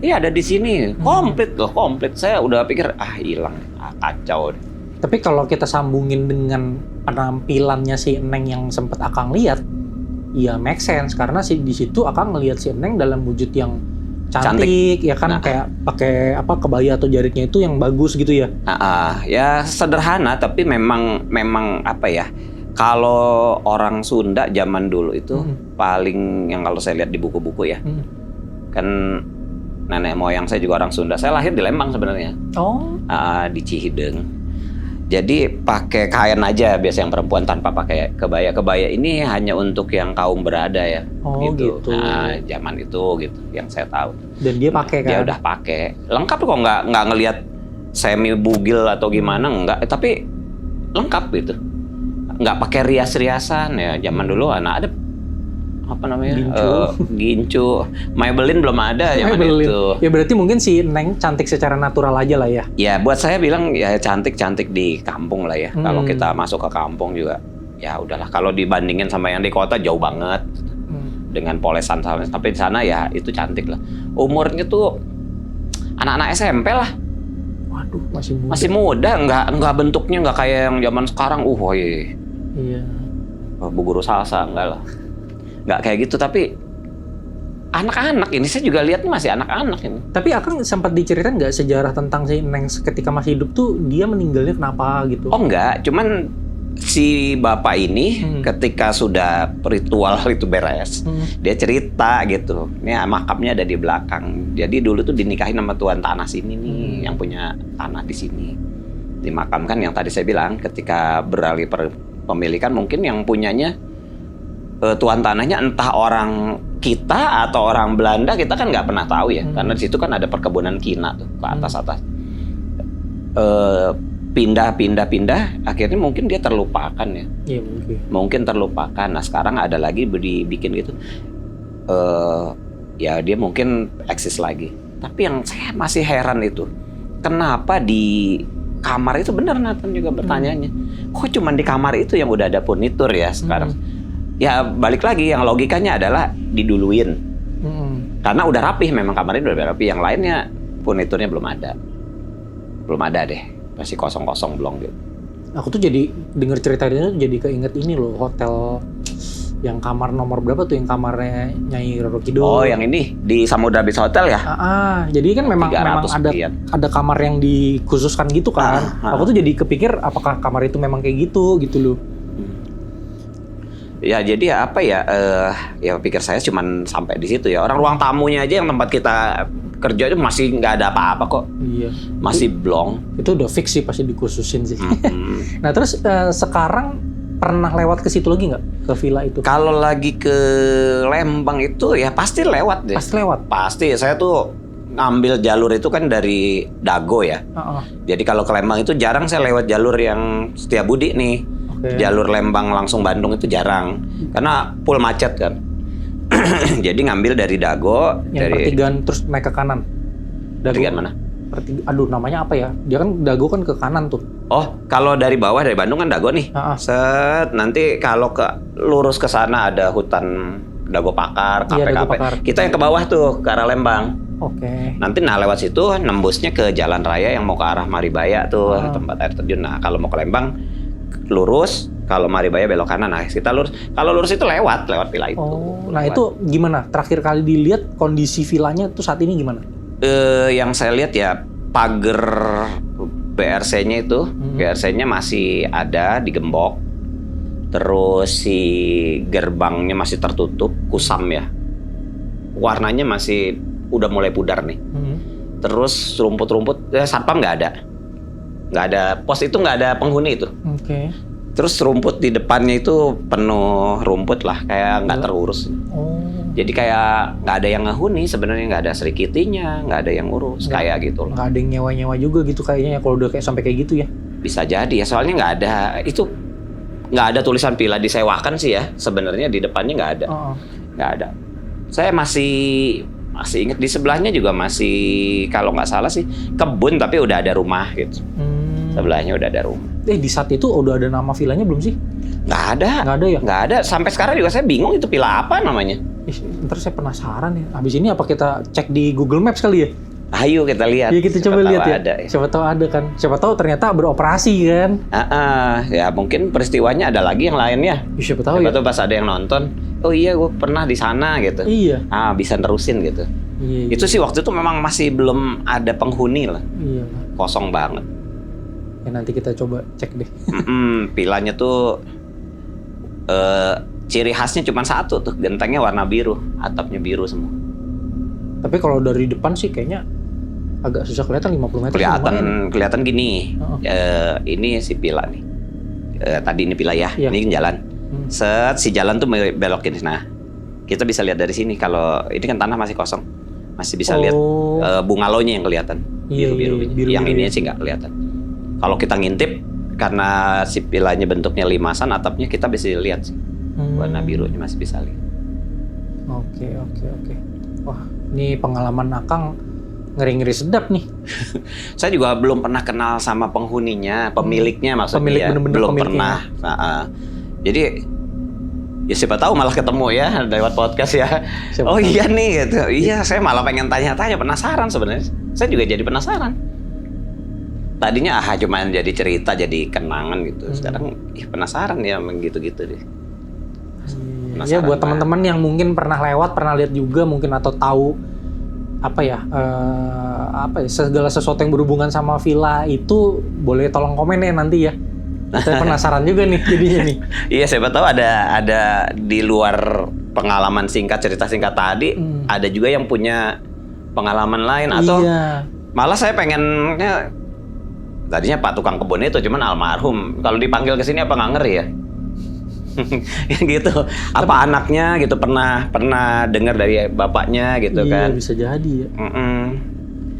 Iya, ada di sini, komplit loh, komplit. Saya udah pikir hilang, kacau deh. Tapi kalau kita sambungin dengan penampilannya si Neng yang sempet Akang lihat, ya make sense, karena di situ Akang ngelihat si Neng dalam wujud yang cantik. Ya kan, kayak pakai kebaya atau jaritnya itu yang bagus gitu ya. Ya sederhana, tapi memang apa ya, Kalau orang Sunda zaman dulu itu paling yang kalau saya lihat di buku-buku ya, kan nenek moyang saya juga orang Sunda. Saya lahir di Lembang sebenarnya, di Cihideng. Jadi pakai kain aja biasa yang perempuan tanpa pakai kebaya. Kebaya ini hanya untuk yang kaum berada ya, gitu. Nah, zaman itu gitu, yang saya tahu. Dan dia pakai kan? Dia udah pakai, lengkap kok, nggak ngelihat semi bugil atau gimana, nggak. Tapi lengkap gitu. Nggak pakai rias-riasan ya. Zaman dulu anak ada apa namanya, gincu, Maybelline belum ada zaman itu. Ya berarti mungkin si Neng cantik secara natural aja lah ya. Ya buat saya bilang ya cantik di kampung lah ya. Kalau kita masuk ke kampung juga ya udahlah. Kalau dibandingin sama yang di kota jauh banget dengan polesan sama. Tapi di sana ya itu cantik lah. Umurnya tuh anak-anak SMP lah. Waduh, masih muda. Masih muda, nggak bentuknya nggak kayak yang zaman sekarang. Iya. Bu guru salsa enggak lah. Nggak kayak gitu, tapi anak-anak ini saya juga lihat masih anak-anak ini. Tapi Akang sempat diceritain nggak sejarah tentang si Neng ketika masih hidup tuh dia meninggalnya kenapa gitu? Oh enggak, cuman si bapak ini ketika sudah ritual itu beres, dia cerita gitu. Ini makamnya ada di belakang. Jadi dulu tuh dinikahin sama tuan tanah sini nih, yang punya tanah di sini. Dimakamkan yang tadi saya bilang ketika beralih pemilikan mungkin yang punyanya tuan tanahnya entah orang kita atau orang Belanda, kita kan nggak pernah tahu ya, karena di situ kan ada perkebunan kina tuh ke atas. Pindah, akhirnya mungkin dia terlupakan ya. Iya mungkin terlupakan. Nah sekarang ada lagi dibikin gitu, ya dia mungkin eksis lagi. Tapi yang saya masih heran itu, kenapa di kamar itu, benar Nathan juga bertanyanya, kok cuman di kamar itu yang udah ada furnitur ya sekarang? Ya balik lagi, yang logikanya adalah diduluin. Karena udah rapih, memang kamarnya udah rapih. Yang lainnya furniturnya belum ada deh, masih kosong-kosong belum gitu. Aku tuh jadi denger ceritanya jadi keinget ini loh, hotel yang kamar nomor berapa tuh, yang kamarnya Nyai Roro Kidul. Oh yang ini di Samudra Beach Hotel ya? Jadi kan memang ada kamar yang dikhususkan gitu kan. Aku tuh jadi kepikir apakah kamar itu memang kayak gitu loh. Ya jadi apa ya, ya pikir saya cuman sampai di situ ya. Orang ruang tamunya aja yang tempat kita kerja itu masih nggak ada apa-apa kok. Iya. Masih blong. Itu udah fix sih, pasti dikhususin sih. Nah terus sekarang pernah lewat ke situ lagi nggak, ke villa itu? Kalau lagi ke Lembang itu ya pasti lewat deh. Pasti lewat? Pasti. Saya tuh ngambil jalur itu kan dari Dago ya. Jadi kalau ke Lembang itu jarang saya lewat jalur yang Setiabudi nih. Jalur Lembang langsung Bandung itu jarang. Karena full macet kan. Jadi ngambil dari Dago. Yang pertigaan terus naik ke kanan. Pertigaan mana? Aduh namanya apa ya? Dia kan Dago kan ke kanan tuh. Oh, kalau dari bawah dari Bandung kan Dago nih. Set, nanti kalau lurus ke sana ada hutan Dago Pakar, KPKP. Kita yang ke bawah tuh ke arah Lembang. Nanti lewat situ nembusnya ke jalan raya yang mau ke arah Maribaya tuh, tempat air terjun. Nah, kalau mau ke Lembang lurus, kalau Maribaya belok kanan. Nah, kita lurus. Kalau lurus itu lewat villa itu. Nah, itu gimana? Terakhir kali dilihat kondisi villanya tuh saat ini gimana? Yang saya lihat ya pagar BRC-nya itu, BRC-nya masih ada digembok. Terus si gerbangnya masih tertutup, kusam ya. Warnanya masih udah mulai pudar nih. Terus rumput-rumput, satpam nggak ada. Nggak ada, pos itu nggak ada penghuni itu. Terus rumput di depannya itu penuh rumput lah, kayak nggak terurus. Jadi kayak nggak ada yang ngehuni sebenarnya, nggak ada serikitinya, nggak ada yang ngurus, kayak gitu loh. Nggak ada yang nyewa-nyewa juga gitu kayaknya ya, kalau udah kayak sampai kayak gitu ya. Bisa jadi ya, soalnya nggak ada itu, nggak ada tulisan villa disewakan sih ya. Sebenarnya di depannya nggak ada, nggak ada. Saya masih ingat di sebelahnya juga masih, kalau nggak salah sih kebun tapi udah ada rumah gitu. Sebelahnya udah ada rumah. Di saat itu udah ada nama villanya belum sih? Nggak ada. Nggak ada ya? Nggak ada. Sampai sekarang juga saya bingung itu villa apa namanya. Ntar saya penasaran ya. Habis ini apa kita cek di Google Maps kali ya? Ayo kita lihat. Iya kita coba lihat ya. Ada, ya. Siapa tahu ada kan. Siapa tahu ternyata beroperasi kan. Ya mungkin peristiwanya ada lagi yang lainnya. Siapa tahu ya. Siapa tahu pas ada yang nonton, oh iya gue pernah di sana gitu. Iya. Bisa nerusin gitu. Iya. Itu sih waktu itu memang masih belum ada penghuni lah. Iya. Kosong banget. Ya nanti kita coba cek deh. Villanya tuh Ciri khasnya cuma satu tuh, gentengnya warna biru, atapnya biru semua. Tapi kalau dari depan sih kayaknya agak susah kelihatan 50 meter. Kelihatan gini. Ini si Pila nih. Tadi ini Pila ya. Iya. Ini jalan. Set si jalan tuh belokin. Nah, kita bisa lihat dari sini kalau ini kan tanah masih kosong. Masih bisa lihat bungalonya yang kelihatan. Iya, Biru-biru. biru-biru. Yang ininya sih nggak kelihatan. Kalau kita ngintip karena si Pilanya bentuknya limasan, atapnya kita bisa lihat sih. Warna birunya masih bisa lihat. Oke. Wah, ini pengalaman Akang ngeri-ngeri sedap nih. Saya juga belum pernah kenal sama penghuninya, pemiliknya maksudnya. Pemilik bener-bener belum pemiliknya. pernah. Jadi ya siapa tahu malah ketemu ya lewat podcast ya. Siapa tahu. Iya nih gitu. Iya, saya malah pengen tanya-tanya, penasaran sebenarnya. Saya juga jadi penasaran. Tadinya cuma jadi cerita, jadi kenangan gitu. Sekarang penasaran ya gitu-gitu deh. Ya buat teman-teman yang mungkin pernah lewat, pernah lihat juga mungkin atau tahu segala sesuatu yang berhubungan sama villa itu, boleh tolong komen ya nanti ya. Saya penasaran juga nih jadinya nih. Iya, siapa tahu ada di luar pengalaman singkat, cerita singkat tadi, ada juga yang punya pengalaman lain atau malah saya pengennya tadinya Pak tukang kebun itu cuman almarhum. Kalau dipanggil ke sini apa nggak ngeri ya? Gitu. Apa anaknya gitu pernah dengar dari bapaknya gitu kan? Iya, bisa jadi ya.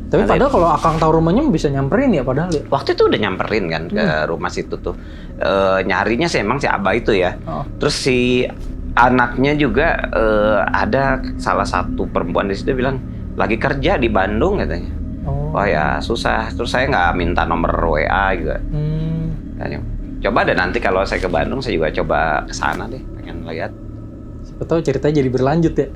Tapi padahal kalau Akang tahu rumahnya bisa nyamperin ya padahal ya. Waktu itu udah nyamperin kan ke rumah situ tuh. Nyarinya sih emang si Abah itu ya. Terus si anaknya juga ada salah satu perempuan di situ bilang lagi kerja di Bandung katanya. Wah ya susah. Terus saya nggak minta nomor WA juga. Coba deh nanti kalau saya ke Bandung saya juga coba ke sana deh, pengen lihat. Siapa tahu ceritanya jadi berlanjut ya.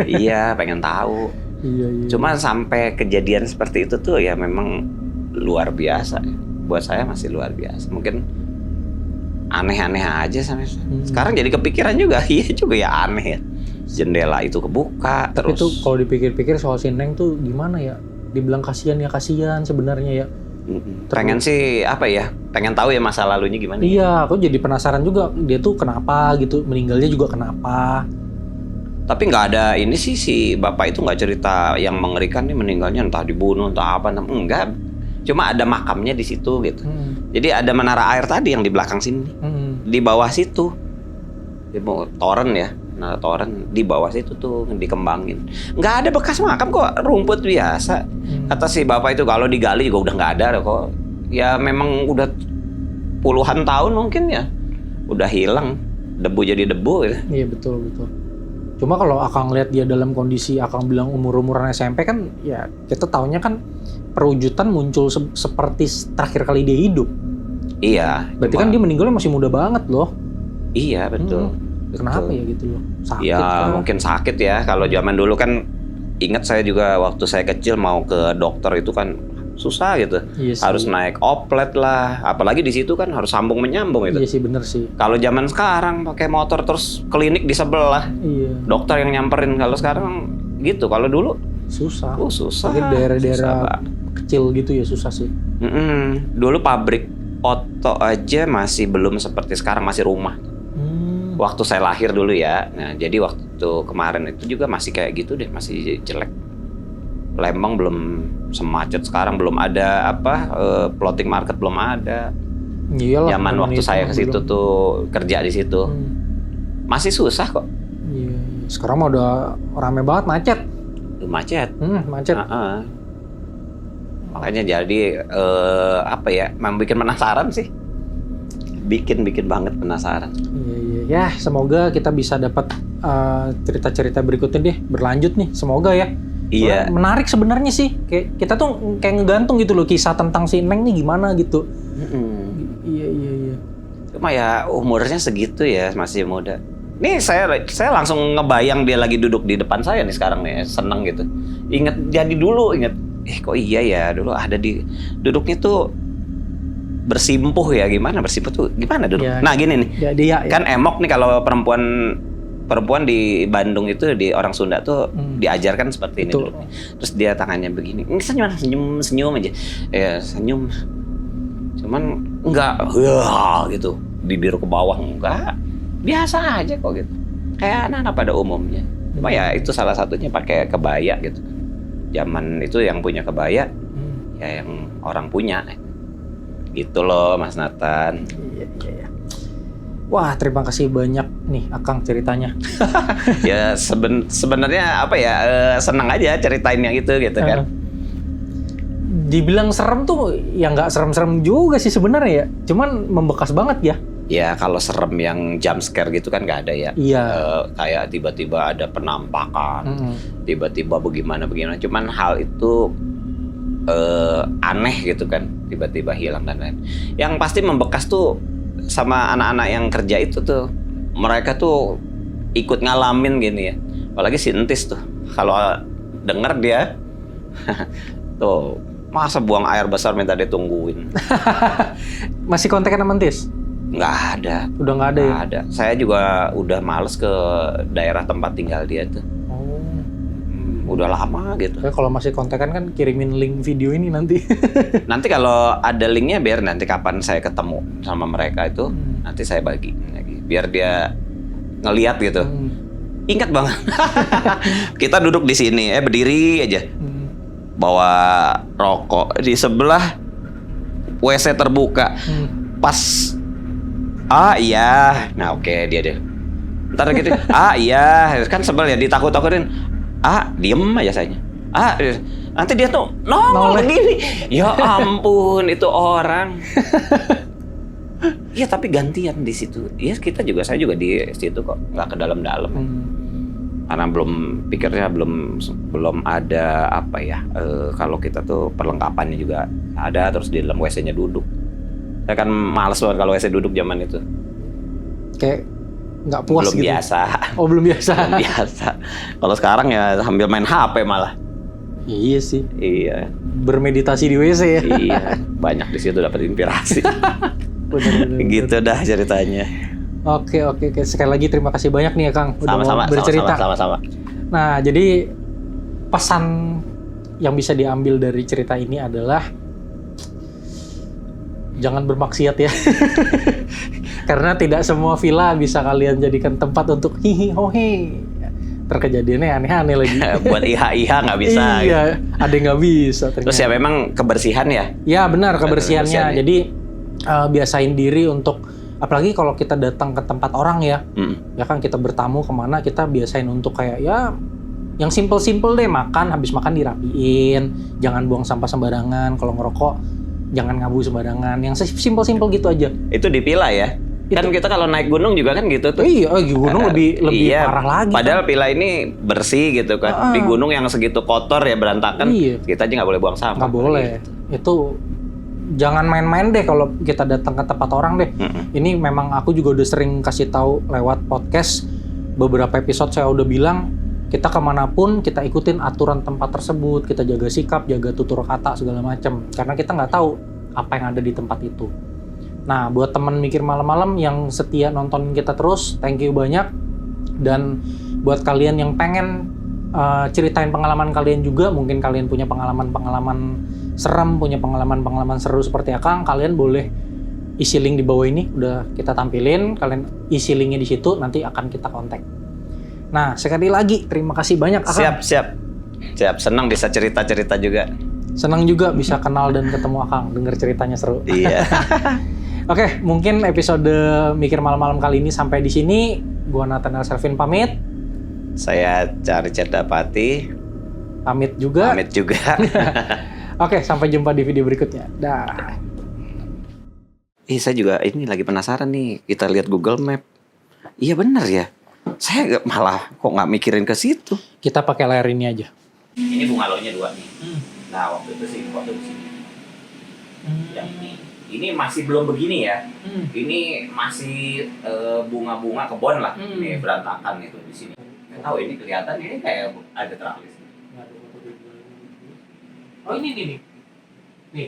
Iya, pengen tahu. Iya. Cuma sampai kejadian seperti itu tuh ya memang luar biasa. Buat saya masih luar biasa. Mungkin aneh-aneh aja sampai sekarang jadi kepikiran juga. Iya juga ya aneh ya. Jendela itu kebuka. Tapi terus tuh kalau dipikir-pikir soal si Neng tuh gimana ya? Dibilang kasihan sebenarnya ya. Pengen sih pengen tahu ya masa lalunya gimana. Iya, aku jadi penasaran juga dia tuh kenapa gitu, meninggalnya juga kenapa. Tapi nggak ada ini sih, si bapak itu nggak cerita yang mengerikan nih meninggalnya entah dibunuh entah apa, enggak. Cuma ada makamnya di situ gitu. Jadi ada menara air tadi yang di belakang sini, di bawah situ, di toren ya, menara toren di bawah situ tuh dikembangin. Nggak ada bekas makam kok, rumput biasa. Kata si bapak itu kalau digali juga udah nggak ada kok. Ya memang udah puluhan tahun mungkin ya, udah hilang, debu jadi debu gitu. Iya betul. Cuma kalau Akang lihat dia dalam kondisi Akang bilang umur-umuran SMP kan, ya kita taunya kan perwujudan muncul seperti terakhir kali dia hidup. Iya. Berarti kan dia meninggalnya masih muda banget loh. Iya betul. Kenapa ya gitu loh? Sakit ya kan? Mungkin sakit ya. Kalau zaman dulu kan, ingat saya juga waktu saya kecil mau ke dokter itu kan susah gitu. Iya sih. Harus naik oplet lah. Apalagi di situ kan harus sambung menyambung itu. Iya sih bener sih. Kalau zaman sekarang pakai motor terus klinik di sebelah. Iya. Dokter yang nyamperin. Kalau sekarang gitu. Kalau dulu susah. Susah. Mungkin daerah-daerah kecil gitu ya susah sih. Dulu pabrik oto aja masih belum seperti sekarang, masih rumah. Waktu saya lahir dulu ya. Nah, jadi waktu kemarin itu juga masih kayak gitu deh, masih jelek. Lembang belum semacet sekarang, belum ada floating market belum ada. Iyalah. Zaman waktu saya ke situ tuh kerja di situ. Masih susah kok. Iya. Sekarang mah udah rame banget macet. Macet. Macet. Makanya jadi bikin penasaran sih. Bikin banget penasaran. Iya. Ya, semoga kita bisa dapat cerita-cerita berikutnya deh berlanjut nih. Semoga ya. Iya. Menarik sebenarnya sih. Kayak kita tuh kayak ngegantung gitu loh kisah tentang si Neng nih gimana gitu. Iya. Cuma ya umurnya segitu ya, masih muda. Nih saya langsung ngebayang dia lagi duduk di depan saya nih sekarang nih, seneng gitu. Ingat kok iya ya dulu ada duduknya tuh bersimpuh ya, gimana bersimpuh tuh gimana duduk? Ya, nah gini nih, ya. Kan emok nih kalau perempuan di Bandung itu di orang Sunda tuh diajarkan seperti ini dulu. Terus dia tangannya begini, senyum aja, ya senyum. Cuman enggak, gitu, bibir ke bawah enggak. biasa aja kok gitu. Kayak anak-anak pada umumnya. Cuma ya itu salah satunya pakai kebaya gitu. Zaman itu yang punya kebaya, ya yang orang punya. Gitu loh Mas Nathan. Iya. Wah, terima kasih banyak nih Akang ceritanya. Ya sebenarnya apa ya, senang aja ceritain yang itu gitu kan. Dibilang serem tuh ya nggak serem-serem juga sih sebenarnya ya. Cuman membekas banget ya. Ya kalau serem yang jump scare gitu kan nggak ada ya. Iya. Kayak tiba-tiba ada penampakan, tiba-tiba bagaimana. Cuman hal itu aneh gitu kan, tiba-tiba hilang dan lain. Yang pasti membekas tuh sama anak-anak yang kerja itu tuh, mereka tuh ikut ngalamin gini ya. Apalagi si Entis tuh, kalau denger dia tuh masa buang air besar minta ditungguin. Masih kontekan sama Entis? Nggak ada. Udah nggak ada ya? Nggak ada. Saya juga udah males ke daerah tempat tinggal dia tuh. Udah lama gitu. Kalau masih kontekan kan kirimin link video ini nanti. Nanti kalau ada linknya biar nanti kapan saya ketemu sama mereka itu nanti saya bagi lagi. Biar dia ngeliat gitu. Ingat banget. Kita duduk di sini, berdiri aja. Bawa rokok di sebelah WC terbuka. Pas iya. Nah oke, dia. Ntar gitu. Iya, kan sebel ya ditakut-takutin. Diem aja sayanya. Nanti dia tuh nongol begini. Ya ampun, itu orang. Iya, tapi gantian di situ. Iya, saya juga di situ kok, nggak ke dalam-dalam. Karena pikirnya belum ada apa ya. Kalau kita tuh perlengkapannya juga ada, terus di dalam WC-nya duduk. Saya kan males banget kalau WC duduk zaman itu. Kayak nggak puas belum gitu. Biasa. Oh, belum biasa. Belum biasa. Kalau sekarang ya sambil main HP malah. Iya sih. Iya. Bermeditasi di WC ya. Iya. Banyak di situ dapat inspirasi. Bener. Gitu dah ceritanya. Oke. Sekali lagi terima kasih banyak nih ya Kang udah mau bercerita. Sama-sama. Nah, jadi pesan yang bisa diambil dari cerita ini adalah jangan bermaksiat ya. Karena tidak semua villa bisa kalian jadikan tempat untuk hihi hohe. Terkejadiannya aneh-aneh lagi. Buat iha nggak bisa. Iya, ada yang nggak bisa ternyata. Terus ya memang kebersihan ya? Ya benar, kebersihannya. Kebersihan, Jadi biasain diri untuk, apalagi kalau kita datang ke tempat orang ya. Ya kan kita bertamu kemana, kita biasain untuk kayak ya yang simple-simple deh, habis makan dirapiin, jangan buang sampah sembarangan, kalau ngerokok jangan ngabu sembarangan, yang simple-simple gitu aja. Itu di villa ya? Kan kita kalau naik gunung juga kan gitu tuh. Iya, gunung lebih parah lagi. Padahal kan villa ini bersih gitu kan. Di gunung yang segitu kotor ya, berantakan. Iya. Kita aja nggak boleh buang sampah. Nggak boleh. Itu jangan main-main deh kalau kita datang ke tempat orang deh. Ini memang aku juga udah sering kasih tahu lewat podcast. Beberapa episode saya udah bilang, kita kemanapun kita ikutin aturan tempat tersebut. Kita jaga sikap, jaga tutur kata segala macam. Karena kita nggak tahu apa yang ada di tempat itu. Nah, buat temen mikir malam-malam yang setia nonton kita terus, thank you banyak. Dan buat kalian yang pengen ceritain pengalaman kalian juga, mungkin kalian punya pengalaman-pengalaman serem, punya pengalaman-pengalaman seru seperti Akang, kalian boleh isi link di bawah ini, udah kita tampilin, kalian isi linknya di situ, nanti akan kita kontak. Nah, sekali lagi terima kasih banyak Akang. Siap, senang bisa cerita-cerita juga. Senang juga bisa kenal dan ketemu Akang, denger ceritanya seru. Iya. Oke, mungkin episode Mikir Malam-Malam kali ini sampai di sini. Gua Nathaniel Selvin pamit. Saya Cari Cerdapati. Pamit juga. Oke, sampai jumpa di video berikutnya. Dah. Saya juga ini lagi penasaran nih. Kita lihat Google Map. Iya benar ya. Saya malah kok nggak mikirin ke situ. Kita pakai layar ini aja. Ini bungalow-nya 2 nih. Nah, waktu itu sih foto di sini. Yang ini masih belum begini ya. Ini masih bunga-bunga kebon lah. Ini berantakan itu di sini. Nggak tahu ini kelihatan ini kayak ada teralis. Oh ini nih. Nih.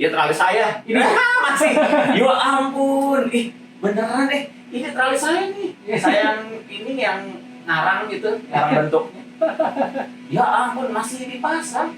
Ya teralis saya. Ini masih. Ya ampun. Beneran ini teralis saya nih. Saya yang ngarang gitu, ngarang bentuknya. Ya ampun, masih dipasang.